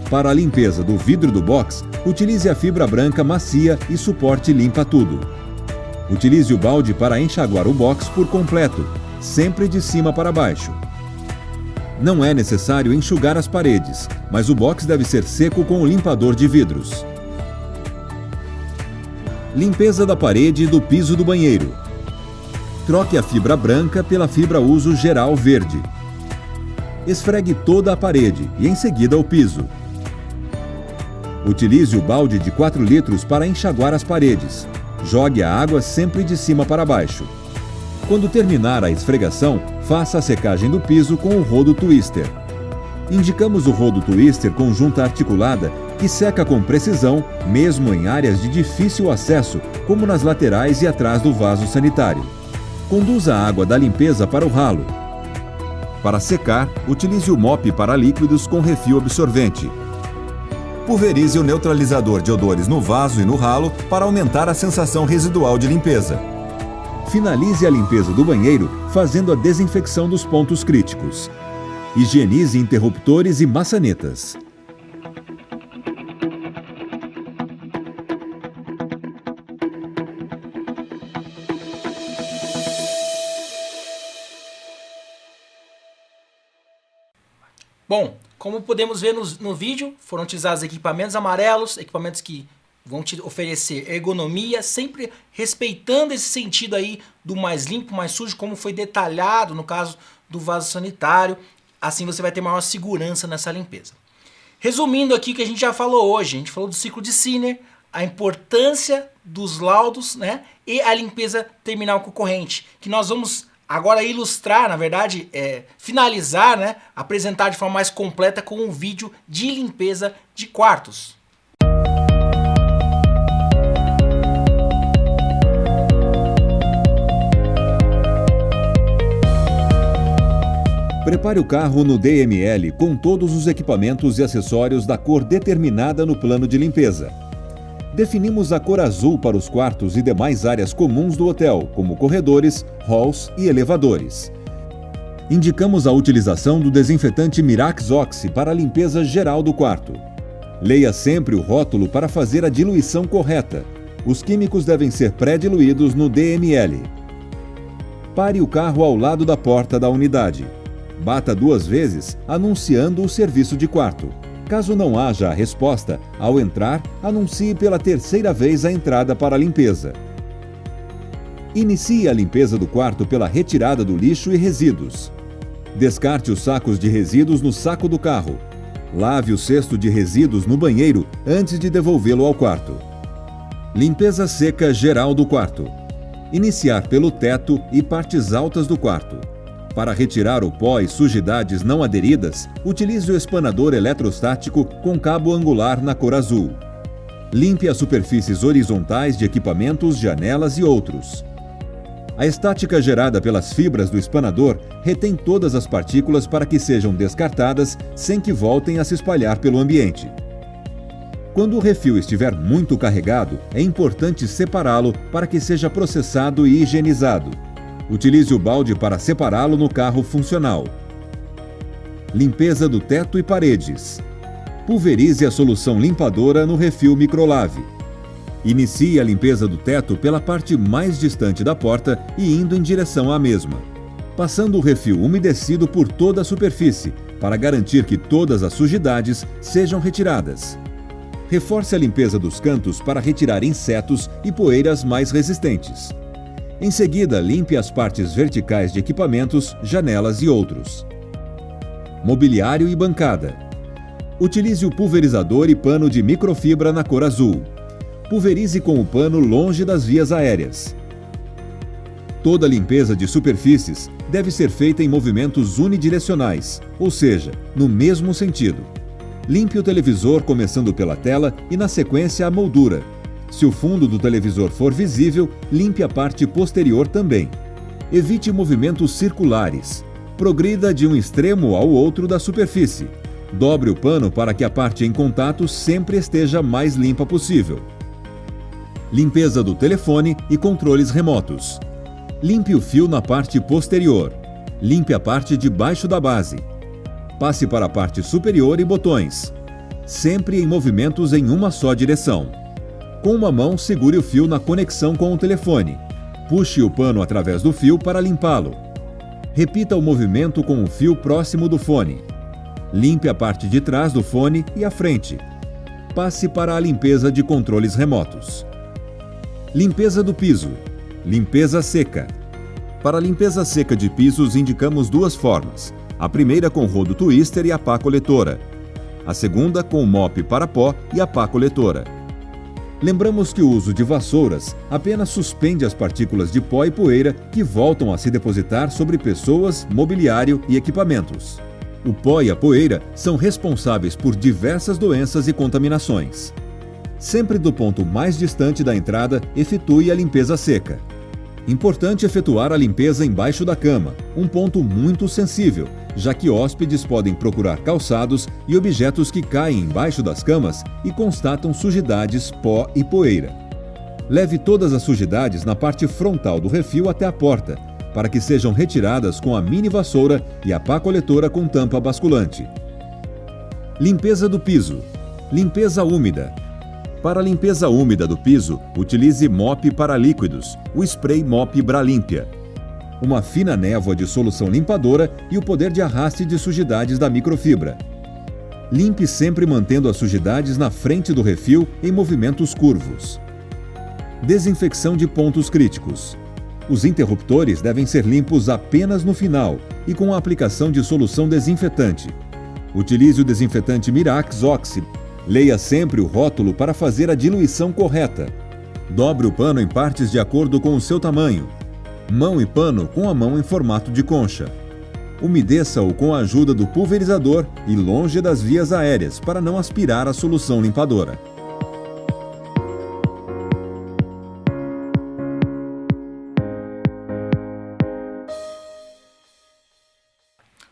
Speaker 4: Para a limpeza do vidro do box, utilize a fibra branca macia e suporte limpa tudo. Utilize o balde para enxaguar o box por completo, sempre de cima para baixo. Não é necessário enxugar as paredes, mas o box deve ser seco com o limpador de vidros. Limpeza da parede e do piso do banheiro. Troque a fibra branca pela fibra uso geral verde. Esfregue toda a parede e em seguida o piso. Utilize o balde de 4 litros para enxaguar as paredes. Jogue a água sempre de cima para baixo. Quando terminar a esfregação, faça a secagem do piso com o rodo twister. Indicamos o rodo twister com junta articulada que seca com precisão, mesmo em áreas de difícil acesso, como nas laterais e atrás do vaso sanitário. Conduza a água da limpeza para o ralo. Para secar, utilize o mop para líquidos com refil absorvente. Pulverize o neutralizador de odores no vaso e no ralo para aumentar a sensação residual de limpeza. Finalize a limpeza do banheiro fazendo a desinfecção dos pontos críticos. Higienize interruptores e maçanetas.
Speaker 2: Bom, como podemos ver no vídeo, foram utilizados equipamentos amarelos, equipamentos que vão te oferecer ergonomia, sempre respeitando esse sentido aí do mais limpo, mais sujo, como foi detalhado no caso do vaso sanitário. Assim você vai ter maior segurança nessa limpeza. Resumindo aqui o que a gente já falou hoje, a gente falou do ciclo de Sinner, a importância dos laudos, né, e a limpeza terminal concorrente, que nós vamos agora ilustrar, na verdade, finalizar, né, apresentar de forma mais completa com um vídeo de limpeza de quartos.
Speaker 4: Prepare o carro no DML com todos os equipamentos e acessórios da cor determinada no plano de limpeza. Definimos a cor azul para os quartos e demais áreas comuns do hotel, como corredores, halls e elevadores. Indicamos a utilização do desinfetante Mirax Oxi para a limpeza geral do quarto. Leia sempre o rótulo para fazer a diluição correta. Os químicos devem ser pré-diluídos no DML. Pare o carro ao lado da porta da unidade. Bata 2 vezes, anunciando o serviço de quarto. Caso não haja a resposta, ao entrar, anuncie pela 3ª vez a entrada para a limpeza. Inicie a limpeza do quarto pela retirada do lixo e resíduos. Descarte os sacos de resíduos no saco do carro. Lave o cesto de resíduos no banheiro antes de devolvê-lo ao quarto. Limpeza seca geral do quarto. Iniciar pelo teto e partes altas do quarto. Para retirar o pó e sujidades não aderidas, utilize o espanador eletrostático com cabo angular na cor azul. Limpe as superfícies horizontais de equipamentos, janelas e outros. A estática gerada pelas fibras do espanador retém todas as partículas para que sejam descartadas sem que voltem a se espalhar pelo ambiente. Quando o refil estiver muito carregado, é importante separá-lo para que seja processado e higienizado. Utilize o balde para separá-lo no carro funcional. Limpeza do teto e paredes. Pulverize a solução limpadora no refil microlave. Inicie a limpeza do teto pela parte mais distante da porta e indo em direção à mesma, passando o refil umedecido por toda a superfície, para garantir que todas as sujidades sejam retiradas. Reforce a limpeza dos cantos para retirar insetos e poeiras mais resistentes. Em seguida, limpe as partes verticais de equipamentos, janelas e outros. Mobiliário e bancada. Utilize o pulverizador e pano de microfibra na cor azul. Pulverize com o pano longe das vias aéreas. Toda limpeza de superfícies deve ser feita em movimentos unidirecionais, ou seja, no mesmo sentido. Limpe o televisor começando pela tela e, na sequência, a moldura. Se o fundo do televisor for visível, limpe a parte posterior também. Evite movimentos circulares. Progrida de um extremo ao outro da superfície. Dobre o pano para que a parte em contato sempre esteja mais limpa possível. Limpeza do telefone e controles remotos. Limpe o fio na parte posterior. Limpe a parte de baixo da base. Passe para a parte superior e botões. Sempre em movimentos em uma só direção. Com uma mão, segure o fio na conexão com o telefone. Puxe o pano através do fio para limpá-lo. Repita o movimento com o fio próximo do fone. Limpe a parte de trás do fone e a frente. Passe para a limpeza de controles remotos. Limpeza do piso. Limpeza seca. Para a limpeza seca de pisos, indicamos duas formas. A primeira com rodo twister e a pá coletora. A segunda com o mop para pó e a pá coletora. Lembramos que o uso de vassouras apenas suspende as partículas de pó e poeira que voltam a se depositar sobre pessoas, mobiliário e equipamentos. O pó e a poeira são responsáveis por diversas doenças e contaminações. Sempre do ponto mais distante da entrada, efetue a limpeza seca. Importante efetuar a limpeza embaixo da cama, um ponto muito sensível, já que hóspedes podem procurar calçados e objetos que caem embaixo das camas e constatam sujidades, pó e poeira. Leve todas as sujidades na parte frontal do refil até a porta, para que sejam retiradas com a mini vassoura e a pá coletora com tampa basculante. Limpeza do piso. Limpeza úmida. Para a limpeza úmida do piso, utilize mop para líquidos, o spray Mop Bralimpia. Uma fina névoa de solução limpadora e o poder de arraste de sujidades da microfibra. Limpe sempre mantendo as sujidades na frente do refil em movimentos curvos. Desinfecção de pontos críticos. Os interruptores devem ser limpos apenas no final e com a aplicação de solução desinfetante. Utilize o desinfetante Mirax Oxy. Leia sempre o rótulo para fazer a diluição correta. Dobre o pano em partes de acordo com o seu tamanho. Mão e pano com a mão em formato de concha. Umedeça-o com a ajuda do pulverizador e longe das vias aéreas para não aspirar a solução limpadora.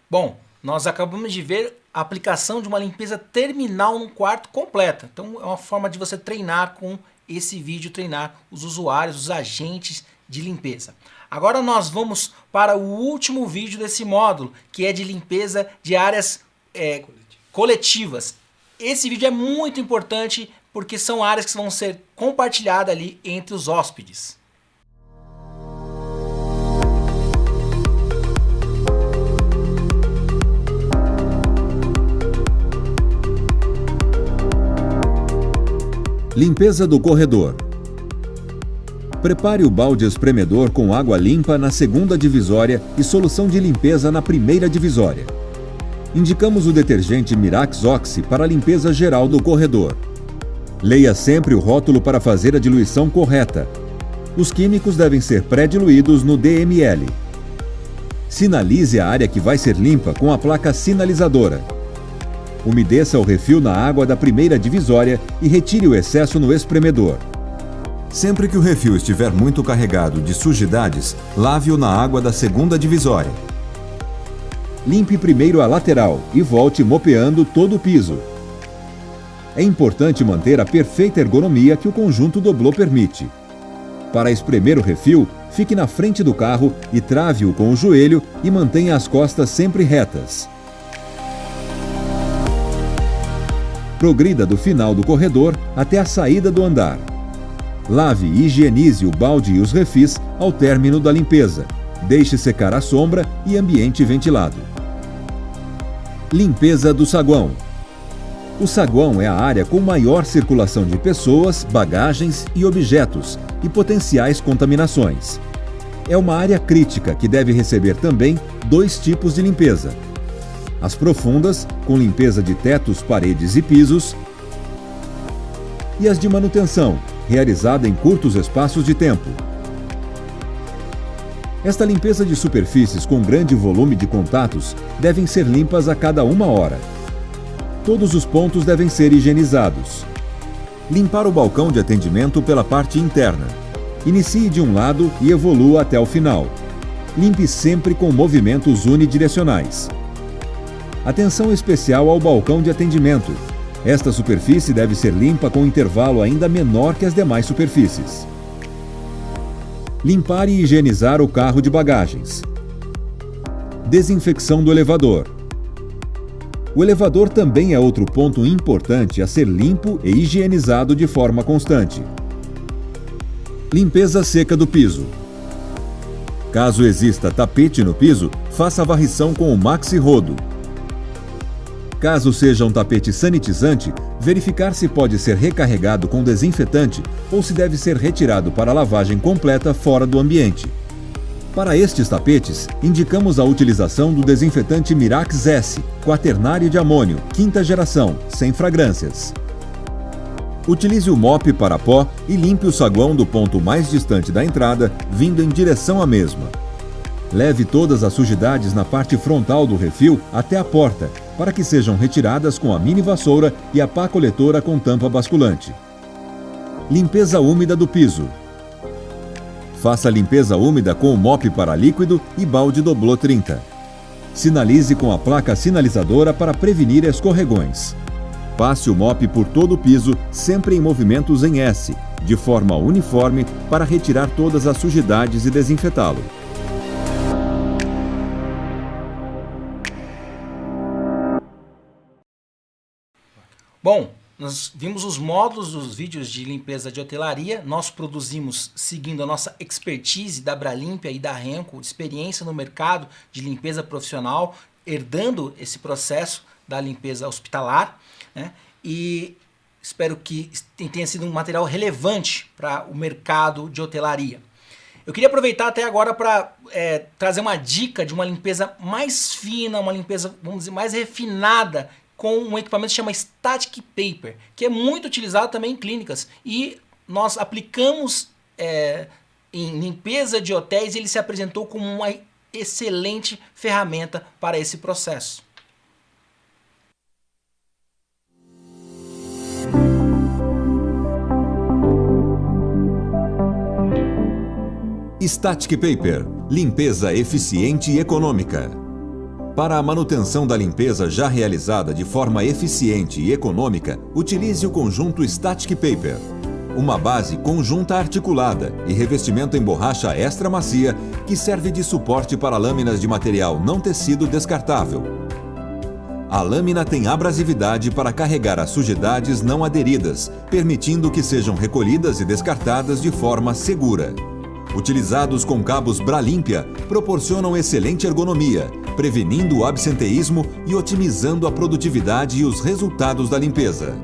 Speaker 2: Bom, nós acabamos de ver a aplicação de uma limpeza terminal num quarto completa. Então é uma forma de você treinar com esse vídeo, treinar os usuários, os agentes de limpeza. Agora nós vamos para o último vídeo desse módulo, que é de limpeza de áreas coletivas. Esse vídeo é muito importante porque são áreas que vão ser compartilhadas ali entre os hóspedes.
Speaker 4: Limpeza do corredor. Prepare o balde espremedor com água limpa na segunda divisória e solução de limpeza na primeira divisória. Indicamos o detergente Mirax Oxy para a limpeza geral do corredor. Leia sempre o rótulo para fazer a diluição correta. Os químicos devem ser pré-diluídos no DML. Sinalize a área que vai ser limpa com a placa sinalizadora. Umedeça o refil na água da primeira divisória e retire o excesso no espremedor. Sempre que o refil estiver muito carregado de sujidades, lave-o na água da segunda divisória. Limpe primeiro a lateral e volte mopeando todo o piso. É importante manter a perfeita ergonomia que o conjunto doblô permite. Para espremer o refil, fique na frente do carro e trave-o com o joelho e mantenha as costas sempre retas. Progrida do final do corredor até a saída do andar. Lave e higienize o balde e os refis ao término da limpeza. Deixe secar à sombra e ambiente ventilado. Limpeza do saguão. O saguão é a área com maior circulação de pessoas, bagagens e objetos e potenciais contaminações. É uma área crítica que deve receber também 2 tipos de limpeza. As profundas, com limpeza de tetos, paredes e pisos, e as de manutenção, realizada em curtos espaços de tempo. Esta limpeza de superfícies com grande volume de contatos devem ser limpas a cada 1 hora. Todos os pontos devem ser higienizados. Limpar o balcão de atendimento pela parte interna. Inicie de um lado e evolua até o final. Limpe sempre com movimentos unidirecionais. Atenção especial ao balcão de atendimento. Esta superfície deve ser limpa com intervalo ainda menor que as demais superfícies. Limpar e higienizar o carro de bagagens. Desinfecção do elevador. O elevador também é outro ponto importante a ser limpo e higienizado de forma constante. Limpeza seca do piso. Caso exista tapete no piso, faça a varrição com o Maxi Rodo. Caso seja um tapete sanitizante, verificar se pode ser recarregado com desinfetante ou se deve ser retirado para lavagem completa fora do ambiente. Para estes tapetes, indicamos a utilização do desinfetante Mirax S, quaternário de amônio, 5ª geração, sem fragrâncias. Utilize o mop para pó e limpe o saguão do ponto mais distante da entrada, vindo em direção à mesma. Leve todas as sujidades na parte frontal do refil até a porta, para que sejam retiradas com a mini vassoura e a pá coletora com tampa basculante. Limpeza úmida do piso. Faça a limpeza úmida com o mop para líquido e balde Doblô 30. Sinalize com a placa sinalizadora para prevenir escorregões. Passe o mop por todo o piso, sempre em movimentos em S, de forma uniforme para retirar todas as sujidades e desinfetá-lo.
Speaker 2: Bom, nós vimos os módulos dos vídeos de limpeza de hotelaria. Nós produzimos seguindo a nossa expertise da Bralimpia e da Renco, experiência no mercado de limpeza profissional, herdando esse processo da limpeza hospitalar, né? E espero que tenha sido um material relevante para o mercado de hotelaria. Eu queria aproveitar até agora para trazer uma dica de uma limpeza mais fina, uma limpeza, vamos dizer, mais refinada, com um equipamento que chama Static Paper, que é muito utilizado também em clínicas. E nós aplicamos em limpeza de hotéis e ele se apresentou como uma excelente ferramenta para esse processo.
Speaker 4: Static Paper, limpeza eficiente e econômica. Para a manutenção da limpeza já realizada de forma eficiente e econômica, utilize o conjunto Static Paper. Uma base conjunta articulada e revestimento em borracha extra macia que serve de suporte para lâminas de material não tecido descartável. A lâmina tem abrasividade para carregar as sujidades não aderidas, permitindo que sejam recolhidas e descartadas de forma segura. Utilizados com cabos Bralimpia, proporcionam excelente ergonomia, prevenindo o absenteísmo e otimizando a produtividade e os resultados da limpeza.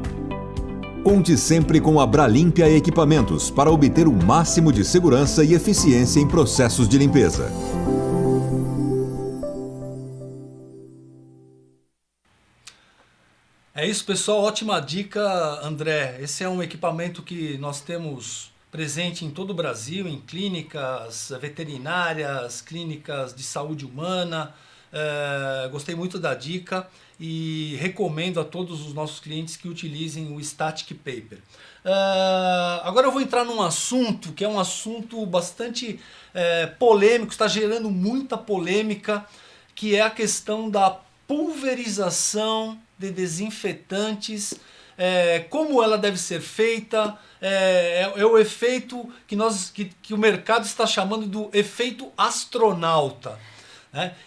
Speaker 4: Conte sempre com a Bralimpia Equipamentos para obter o máximo de segurança e eficiência em processos de limpeza.
Speaker 1: É isso, pessoal. Ótima dica, André. Esse é um equipamento que nós temos presente em todo o Brasil, em clínicas veterinárias, clínicas de saúde humana. Gostei muito da dica e recomendo a todos os nossos clientes que utilizem o Static Paper. Agora eu vou entrar num assunto que é um assunto bastante polêmico, está gerando muita polêmica, que é a questão da pulverização de desinfetantes, como ela deve ser feita, é o efeito que o mercado está chamando do efeito astronauta.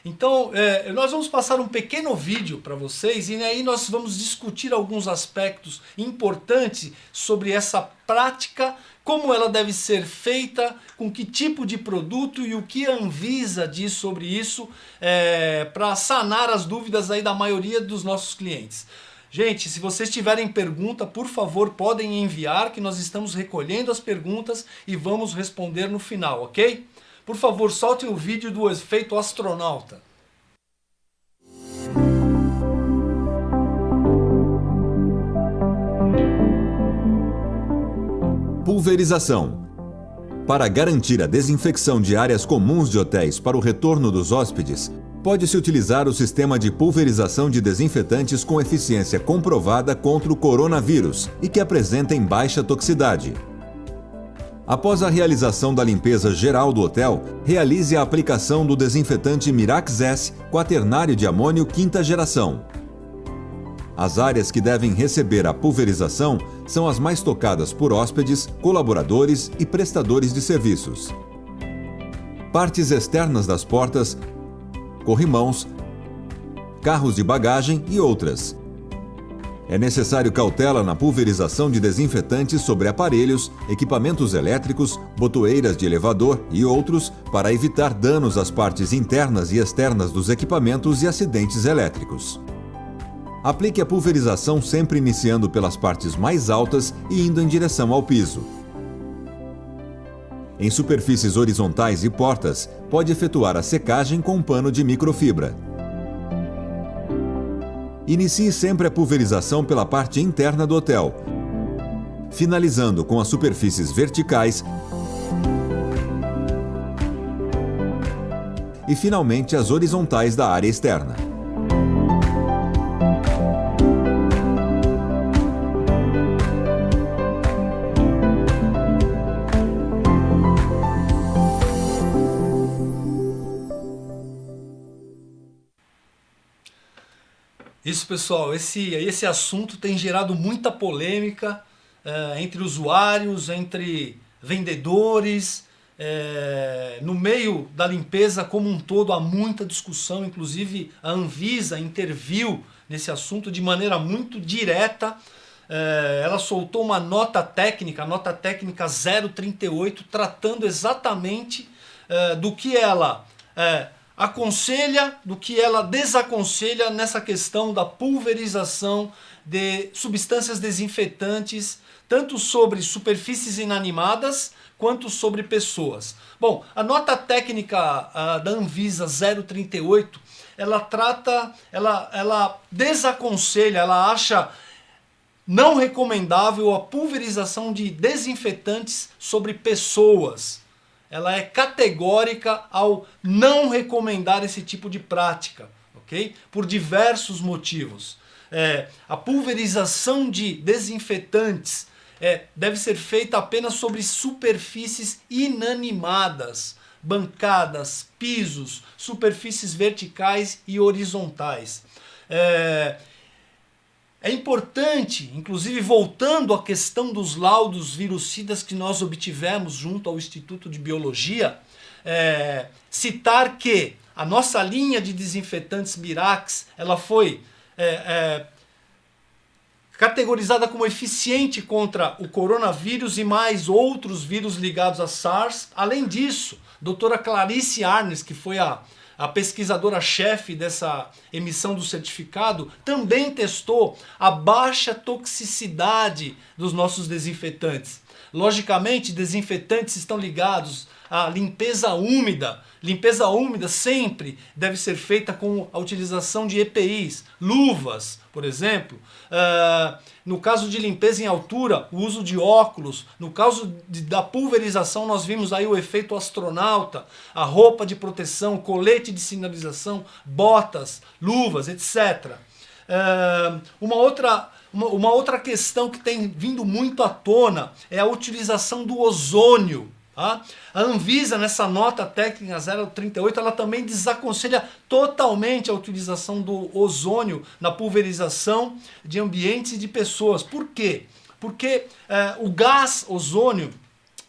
Speaker 1: Então, nós vamos passar um pequeno vídeo para vocês e aí nós vamos discutir alguns aspectos importantes sobre essa prática, como ela deve ser feita, com que tipo de produto e o que a Anvisa diz sobre isso, para sanar as dúvidas aí da maioria dos nossos clientes. Gente, se vocês tiverem pergunta, por favor, podem enviar, que nós estamos recolhendo as perguntas e vamos responder no final, ok? Por favor, solte o vídeo do efeito astronauta.
Speaker 4: Pulverização. Para garantir a desinfecção de áreas comuns de hotéis para o retorno dos hóspedes, pode-se utilizar o sistema de pulverização de desinfetantes com eficiência comprovada contra o coronavírus e que apresentem baixa toxicidade. Após a realização da limpeza geral do hotel, realize a aplicação do desinfetante Mirax S quaternário de amônio quinta geração. As áreas que devem receber a pulverização são as mais tocadas por hóspedes, colaboradores e prestadores de serviços. Partes externas das portas, corrimãos, carros de bagagem e outras. É necessário cautela na pulverização de desinfetantes sobre aparelhos, equipamentos elétricos, botoeiras de elevador e outros para evitar danos às partes internas e externas dos equipamentos e acidentes elétricos. Aplique a pulverização sempre iniciando pelas partes mais altas e indo em direção ao piso. Em superfícies horizontais e portas, pode efetuar a secagem com um pano de microfibra. Inicie sempre a pulverização pela parte interna do hotel, finalizando com as superfícies verticais e finalmente as horizontais da área externa.
Speaker 1: Isso, pessoal, esse assunto tem gerado muita polêmica entre usuários, entre vendedores, no meio da limpeza como um todo há muita discussão, inclusive a Anvisa interviu nesse assunto de maneira muito direta. Ela soltou uma nota técnica, a nota técnica 038, tratando exatamente do que ela aconselha, do que ela desaconselha nessa questão da pulverização de substâncias desinfetantes, tanto sobre superfícies inanimadas quanto sobre pessoas. Bom, a nota técnica da Anvisa 038, ela desaconselha, ela acha não recomendável a pulverização de desinfetantes sobre pessoas. Ela é categórica ao não recomendar esse tipo de prática, ok? Por diversos motivos. A pulverização de desinfetantes deve ser feita apenas sobre superfícies inanimadas, bancadas, pisos, superfícies verticais e horizontais. É importante, inclusive voltando à questão dos laudos virucidas que nós obtivemos junto ao Instituto de Biologia, citar que a nossa linha de desinfetantes Mirax, ela foi categorizada como eficiente contra o coronavírus e mais outros vírus ligados a SARS. Além disso, a doutora Clarice Arnes, que foi a pesquisadora-chefe dessa emissão do certificado, também testou a baixa toxicidade dos nossos desinfetantes. Logicamente, desinfetantes estão ligados a limpeza úmida. Limpeza úmida sempre deve ser feita com a utilização de EPIs, luvas, por exemplo. No caso de limpeza em altura, o uso de óculos. No caso da pulverização, nós vimos aí o efeito astronauta, a roupa de proteção, colete de sinalização, botas, luvas, etc. Uma outra questão que tem vindo muito à tona é a utilização do ozônio. A Anvisa, nessa nota técnica 038, ela também desaconselha totalmente a utilização do ozônio na pulverização de ambientes e de pessoas. Por quê? Porque o gás ozônio,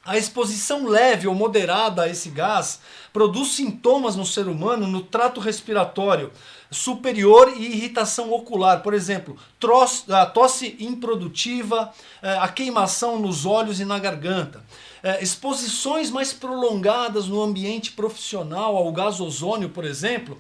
Speaker 1: a exposição leve ou moderada a esse gás, produz sintomas no ser humano no trato respiratório superior e irritação ocular. Por exemplo, a tosse improdutiva, a queimação nos olhos e na garganta. Exposições mais prolongadas no ambiente profissional ao gás ozônio, por exemplo,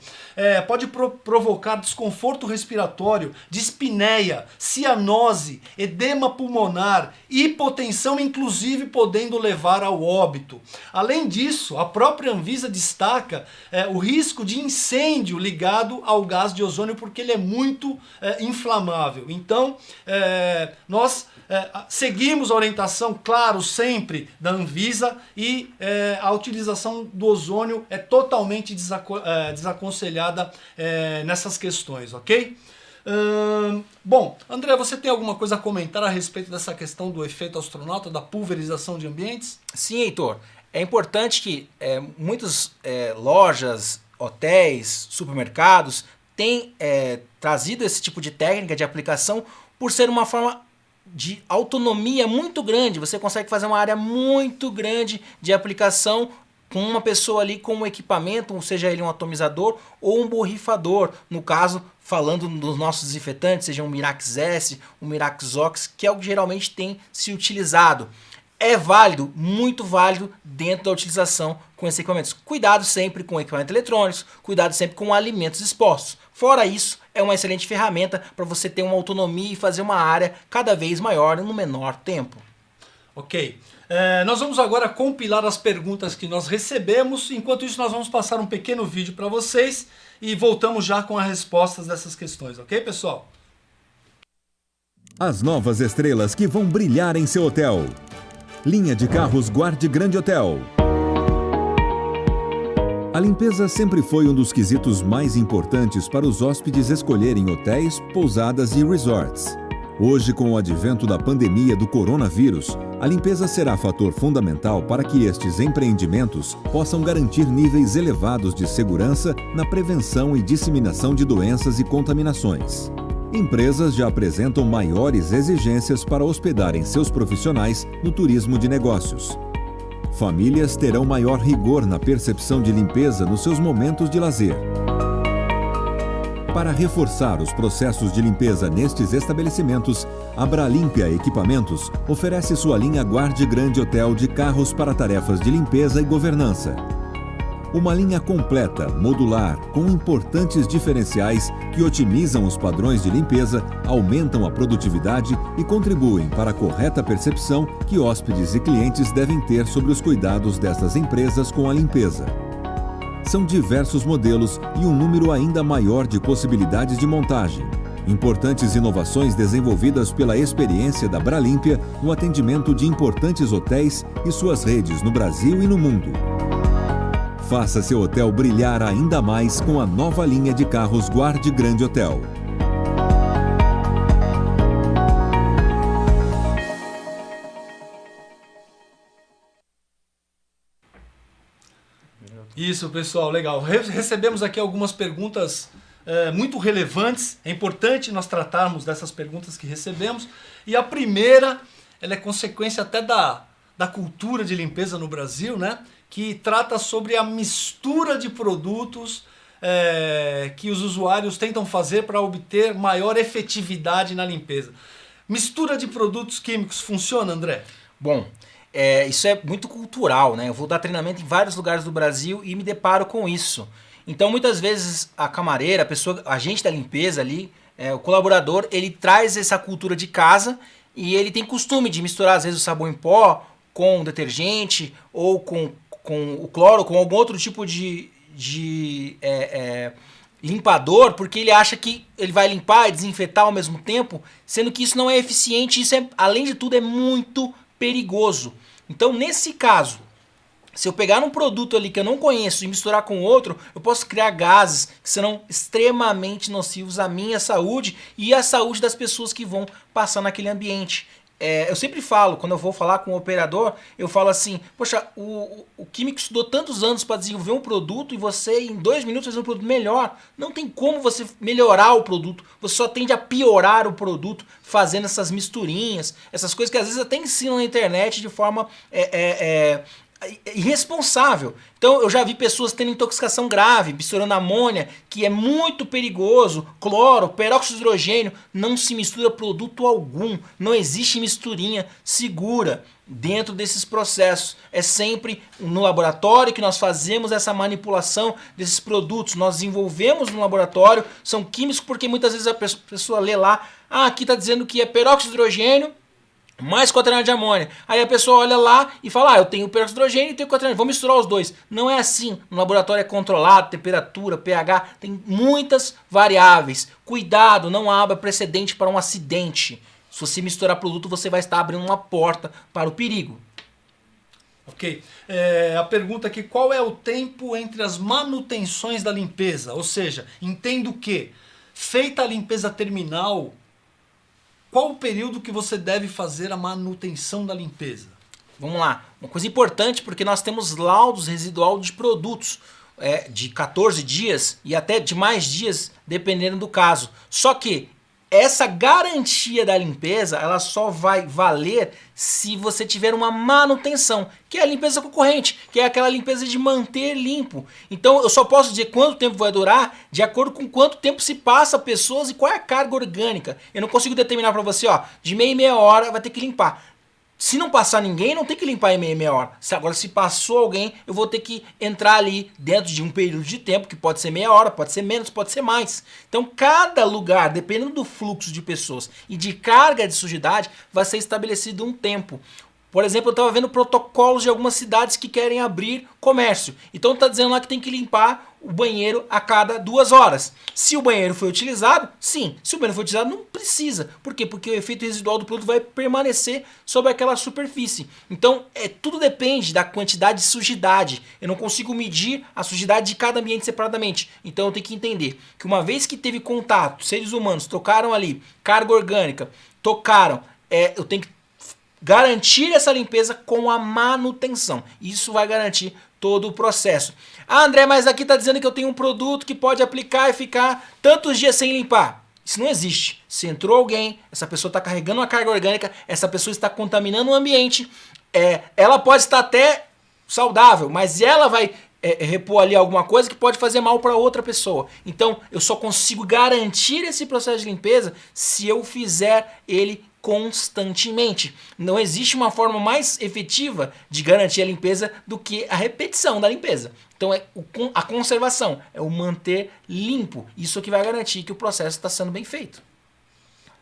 Speaker 1: pode provocar desconforto respiratório, dispneia, cianose, edema pulmonar, hipotensão, inclusive podendo levar ao óbito. Além disso, a própria Anvisa destaca o risco de incêndio ligado ao gás de ozônio, porque ele é muito inflamável. Então, nós seguimos a orientação, claro, sempre da Anvisa, e a utilização do ozônio é totalmente desaconselhada nessas questões, ok? Bom, André, você tem alguma coisa a comentar a respeito dessa questão do efeito astronauta, da pulverização de ambientes?
Speaker 2: Sim, Heitor. É importante que muitas lojas, hotéis, supermercados têm trazido esse tipo de técnica de aplicação por ser uma forma de autonomia muito grande. Você consegue fazer uma área muito grande de aplicação com uma pessoa ali com um equipamento, seja ele um atomizador ou um borrifador. No caso, falando dos nossos desinfetantes, seja um Mirax S, um Mirax Ox, que é o que geralmente tem se utilizado. É válido, muito válido dentro da utilização com esses equipamentos. Cuidado sempre com equipamentos eletrônicos, cuidado sempre com alimentos expostos. Fora isso, é uma excelente ferramenta para você ter uma autonomia e fazer uma área cada vez maior no menor tempo.
Speaker 1: Ok. Nós vamos agora compilar as perguntas que nós recebemos. Enquanto isso, nós vamos passar um pequeno vídeo para vocês e voltamos já com as respostas dessas questões. Ok, pessoal?
Speaker 4: As novas estrelas que vão brilhar em seu hotel. Linha de carros Guarde Grande Hotel. A limpeza sempre foi um dos quesitos mais importantes para os hóspedes escolherem hotéis, pousadas e resorts. Hoje, com o advento da pandemia do coronavírus, a limpeza será fator fundamental para que estes empreendimentos possam garantir níveis elevados de segurança na prevenção e disseminação de doenças e contaminações. Empresas já apresentam maiores exigências para hospedarem seus profissionais no turismo de negócios. Famílias terão maior rigor na percepção de limpeza nos seus momentos de lazer. Para reforçar os processos de limpeza nestes estabelecimentos, a Bralimpia Equipamentos oferece sua linha Guarde Grande Hotel de carros para tarefas de limpeza e governança. Uma linha completa, modular, com importantes diferenciais que otimizam os padrões de limpeza, aumentam a produtividade e contribuem para a correta percepção que hóspedes e clientes devem ter sobre os cuidados dessas empresas com a limpeza. São diversos modelos e um número ainda maior de possibilidades de montagem. Importantes inovações desenvolvidas pela experiência da Bralimpia no atendimento de importantes hotéis e suas redes no Brasil e no mundo. Faça seu hotel brilhar ainda mais com a nova linha de carros Guarde Grande Hotel.
Speaker 1: Isso, pessoal, legal. Recebemos aqui algumas perguntas muito relevantes. É importante nós tratarmos dessas perguntas que recebemos. E a primeira, ela é consequência até da cultura de limpeza no Brasil, né? Que trata sobre a mistura de produtos que os usuários tentam fazer para obter maior efetividade na limpeza. Mistura de produtos químicos funciona, André?
Speaker 2: Bom, isso é muito cultural, né? Eu vou dar treinamento em vários lugares do Brasil e me deparo com isso. Então, muitas vezes, a camareira, a pessoa, a agente da limpeza ali, o colaborador, ele traz essa cultura de casa e ele tem costume de misturar, às vezes, o sabão em pó com detergente ou com com o cloro, com algum outro tipo de limpador, porque ele acha que ele vai limpar e desinfetar ao mesmo tempo, sendo que isso não é eficiente, isso além de tudo é muito perigoso. Então, nesse caso, se eu pegar um produto ali que eu não conheço e misturar com outro, eu posso criar gases que serão extremamente nocivos à minha saúde e à saúde das pessoas que vão passar naquele ambiente. Eu sempre falo, quando eu vou falar com o operador, eu falo assim, poxa, o químico estudou tantos anos para desenvolver um produto e você em 2 minutos fez um produto melhor. Não tem como você melhorar o produto, você só tende a piorar o produto fazendo essas misturinhas, essas coisas que às vezes até ensinam na internet de forma irresponsável. Então eu já vi pessoas tendo intoxicação grave, misturando amônia, que é muito perigoso, cloro, peróxido de hidrogênio, não se mistura produto algum, não existe misturinha segura dentro desses processos. É sempre no laboratório que nós fazemos essa manipulação desses produtos, nós desenvolvemos no laboratório, são químicos porque muitas vezes a pessoa lê lá, aqui está dizendo que é peróxido de hidrogênio mais quaternário de amônia. Aí a pessoa olha lá e fala, eu tenho peróxido de hidrogênio e tenho quaternário, vou misturar os dois. Não é assim. No laboratório é controlado, temperatura, pH, tem muitas variáveis. Cuidado, não abra precedente para um acidente. Se você misturar produto, você vai estar abrindo uma porta para o perigo.
Speaker 1: Ok. A pergunta aqui, qual é o tempo entre as manutenções da limpeza? Ou seja, entendo que, feita a limpeza terminal, qual o período que você deve fazer a manutenção da limpeza?
Speaker 2: Vamos lá. Uma coisa importante, porque nós temos laudos residual de produtos de 14 dias e até de mais dias, dependendo do caso. Só que essa garantia da limpeza, ela só vai valer se você tiver uma manutenção, que é a limpeza concorrente, que é aquela limpeza de manter limpo. Então eu só posso dizer quanto tempo vai durar de acordo com quanto tempo se passa pessoas e qual é a carga orgânica. Eu não consigo determinar para você, de meia em meia hora vai ter que limpar. Se não passar ninguém, não tem que limpar em meia hora. Agora, se passou alguém, eu vou ter que entrar ali dentro de um período de tempo, que pode ser meia hora, pode ser menos, pode ser mais. Então, cada lugar, dependendo do fluxo de pessoas e de carga de sujidade, vai ser estabelecido um tempo. Por exemplo, eu estava vendo protocolos de algumas cidades que querem abrir comércio. Então está dizendo lá que tem que limpar o banheiro a cada 2 horas. Se o banheiro foi utilizado, sim. Se o banheiro foi utilizado, não precisa. Por quê? Porque o efeito residual do produto vai permanecer sobre aquela superfície. Então, tudo depende da quantidade de sujidade. Eu não consigo medir a sujidade de cada ambiente separadamente. Então eu tenho que entender que uma vez que teve contato, seres humanos tocaram ali, carga orgânica, tocaram, eu tenho que garantir essa limpeza com a manutenção. Isso vai garantir todo o processo. André, mas aqui está dizendo que eu tenho um produto que pode aplicar e ficar tantos dias sem limpar. Isso não existe. Se entrou alguém, essa pessoa está carregando uma carga orgânica, essa pessoa está contaminando o ambiente, ela pode estar até saudável, mas ela vai repor ali alguma coisa que pode fazer mal para outra pessoa. Então, eu só consigo garantir esse processo de limpeza se eu fizer ele constantemente. Não existe uma forma mais efetiva de garantir a limpeza do que a repetição da limpeza. Então a conservação, é o manter limpo. Isso que vai garantir que o processo está sendo bem feito.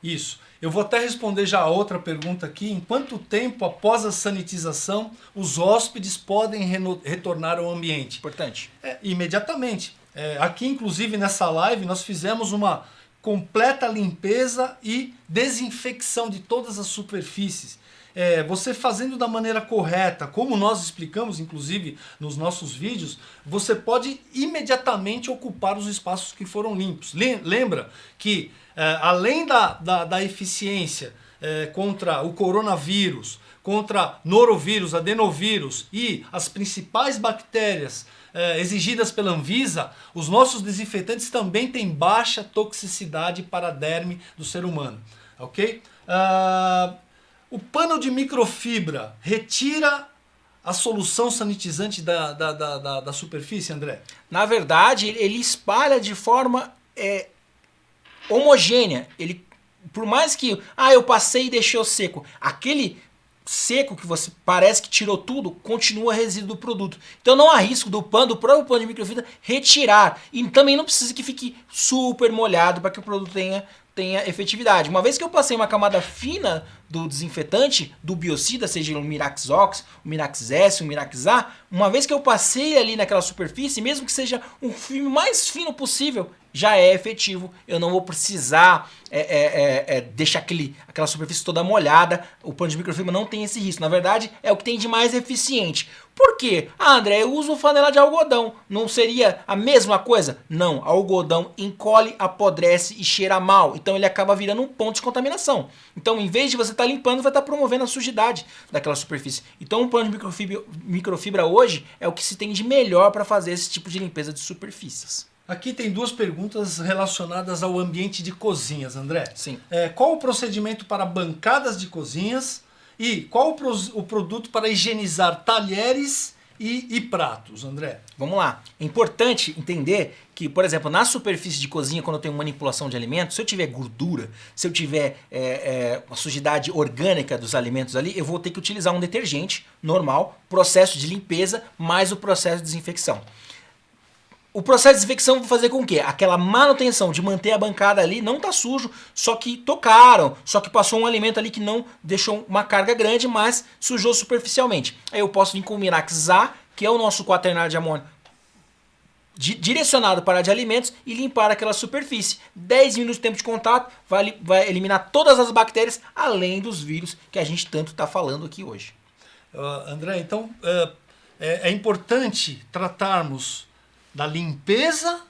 Speaker 1: Isso. Eu vou até responder já a outra pergunta aqui. Em quanto tempo após a sanitização os hóspedes podem retornar ao ambiente?
Speaker 2: Importante.
Speaker 1: Imediatamente. Aqui, inclusive, nessa live, nós fizemos uma completa limpeza e desinfecção de todas as superfícies. Você fazendo da maneira correta, como nós explicamos, inclusive, nos nossos vídeos, você pode imediatamente ocupar os espaços que foram limpos. Lembra que, além da eficiência contra o coronavírus, contra norovírus, adenovírus e as principais bactérias exigidas pela Anvisa, os nossos desinfetantes também têm baixa toxicidade para a derme do ser humano. Ok? O pano de microfibra retira a solução sanitizante da superfície, André?
Speaker 2: Na verdade, ele espalha de forma homogênea. Por mais que eu passei e deixei seco, aquele seco que você parece que tirou tudo, continua resíduo do produto. Então não há risco do próprio pano de microfibra retirar. E também não precisa que fique super molhado para que o produto tenha tenha efetividade. Uma vez que eu passei uma camada fina do desinfetante, do biocida, seja o Mirax Ox, o Mirax S, o Mirax A, uma vez que eu passei ali naquela superfície, mesmo que seja um filme mais fino possível, já é efetivo. Eu não vou precisar deixar aquela superfície toda molhada. O pano de microfibra não tem esse risco. Na verdade, é o que tem de mais eficiente. Por quê? Ah, André, eu uso flanela de algodão. Não seria a mesma coisa? Não, algodão encolhe, apodrece e cheira mal. Então ele acaba virando um ponto de contaminação. Então, em vez de você estar limpando, vai estar promovendo a sujidade daquela superfície. Então, o pano de microfibra hoje é o que se tem de melhor para fazer esse tipo de limpeza de superfícies.
Speaker 1: Aqui tem duas perguntas relacionadas ao ambiente de cozinhas, André.
Speaker 2: Sim.
Speaker 1: Qual o procedimento para bancadas de cozinhas e qual o produto para higienizar talheres e pratos, André?
Speaker 2: Vamos lá. É importante entender que, por exemplo, na superfície de cozinha, quando eu tenho manipulação de alimentos, se eu tiver gordura, se eu tiver a sujidade orgânica dos alimentos ali, eu vou ter que utilizar um detergente normal, processo de limpeza, mais o processo de desinfecção. O processo de desinfecção vai fazer com que aquela manutenção de manter a bancada ali não tá sujo, só que tocaram, só que passou um alimento ali que não deixou uma carga grande, mas sujou superficialmente. Aí eu posso vir com o Mirax A, que é o nosso quaternário de amônio, direcionado para a de alimentos e limpar aquela superfície. 10 minutos de tempo de contato vai eliminar todas as bactérias, além dos vírus que a gente tanto está falando aqui hoje.
Speaker 1: André, então é importante tratarmos da limpeza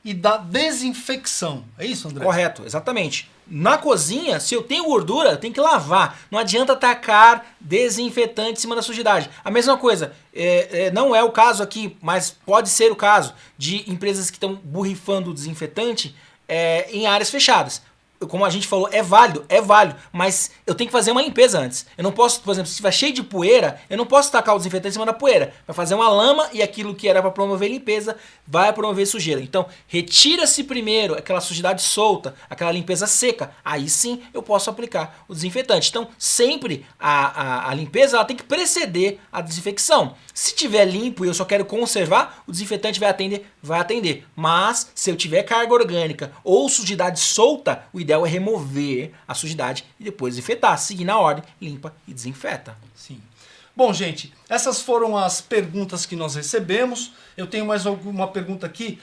Speaker 1: e da desinfecção. É isso, André?
Speaker 2: Correto, exatamente. Na cozinha, se eu tenho gordura, eu tenho que lavar. Não adianta tacar desinfetante em cima da sujidade. A mesma coisa, não é o caso aqui, mas pode ser o caso de empresas que estão borrifando o desinfetante em áreas fechadas. Como a gente falou, é válido, mas eu tenho que fazer uma limpeza antes. Eu não posso, por exemplo, se estiver cheio de poeira, eu não posso tacar o desinfetante em cima da poeira. Vai fazer uma lama e aquilo que era para promover limpeza vai promover sujeira. Então, retira-se primeiro aquela sujidade solta, aquela limpeza seca. Aí sim eu posso aplicar o desinfetante. Então, sempre a limpeza ela tem que preceder a desinfecção. Se tiver limpo e eu só quero conservar, o desinfetante vai atender. Mas, se eu tiver carga orgânica ou sujidade solta, o ideal é remover a sujidade e depois desinfetar. Seguir na ordem, limpa e desinfeta.
Speaker 1: Sim. Bom, gente, essas foram as perguntas que nós recebemos. Eu tenho mais alguma pergunta aqui.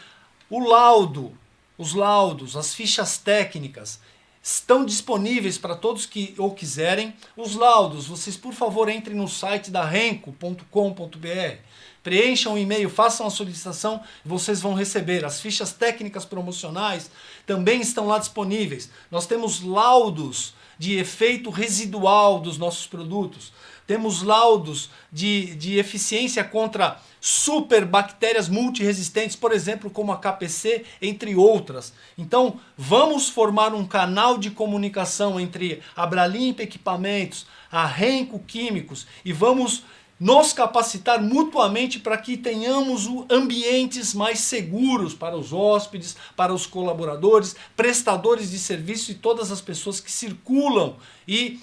Speaker 1: Os laudos, as fichas técnicas estão disponíveis para todos que ou quiserem. Os laudos, vocês por favor entrem no site da renco.com.br, preencham o e-mail, façam a solicitação, vocês vão receber. As fichas técnicas promocionais também estão lá disponíveis. Nós temos laudos de efeito residual dos nossos produtos. Temos laudos de eficiência contra superbactérias multiresistentes, por exemplo, como a KPC, entre outras. Então, vamos formar um canal de comunicação entre a Abralimpa Equipamentos, a Renco Químicos e vamos nos capacitar mutuamente para que tenhamos ambientes mais seguros para os hóspedes, para os colaboradores, prestadores de serviço e todas as pessoas que circulam e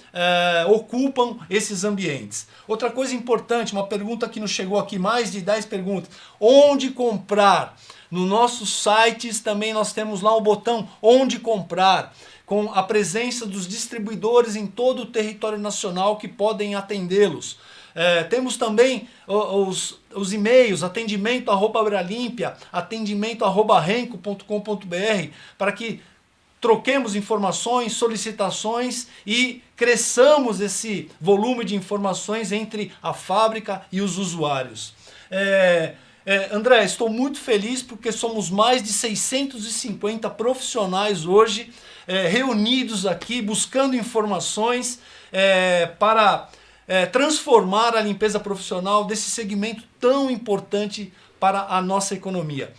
Speaker 1: ocupam esses ambientes. Outra coisa importante, uma pergunta que nos chegou aqui, mais de 10 perguntas. Onde comprar? Nos nossos sites também nós temos lá o botão Onde Comprar, com a presença dos distribuidores em todo o território nacional que podem atendê-los. Temos também os e-mails, atendimento@abralimpia, atendimento@renco.com.br, para que troquemos informações, solicitações e cresçamos esse volume de informações entre a fábrica e os usuários. André, estou muito feliz porque somos mais de 650 profissionais hoje reunidos aqui, buscando informações para transformar a limpeza profissional desse segmento tão importante para a nossa economia.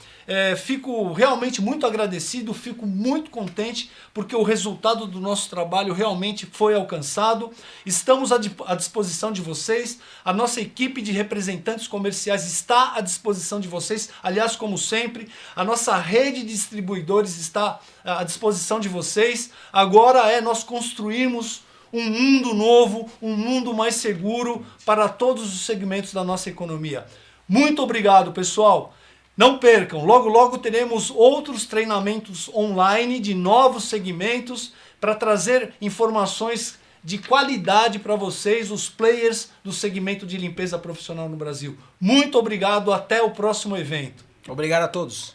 Speaker 1: Fico realmente muito agradecido, fico muito contente porque o resultado do nosso trabalho realmente foi alcançado. Estamos à disposição de vocês, a nossa equipe de representantes comerciais está à disposição de vocês, aliás, como sempre, a nossa rede de distribuidores está à disposição de vocês. Agora nós construirmos um mundo novo, um mundo mais seguro para todos os segmentos da nossa economia. Muito obrigado, pessoal. Não percam, logo logo teremos outros treinamentos online de novos segmentos para trazer informações de qualidade para vocês, os players do segmento de limpeza profissional no Brasil. Muito obrigado, até o próximo evento.
Speaker 2: Obrigado a todos.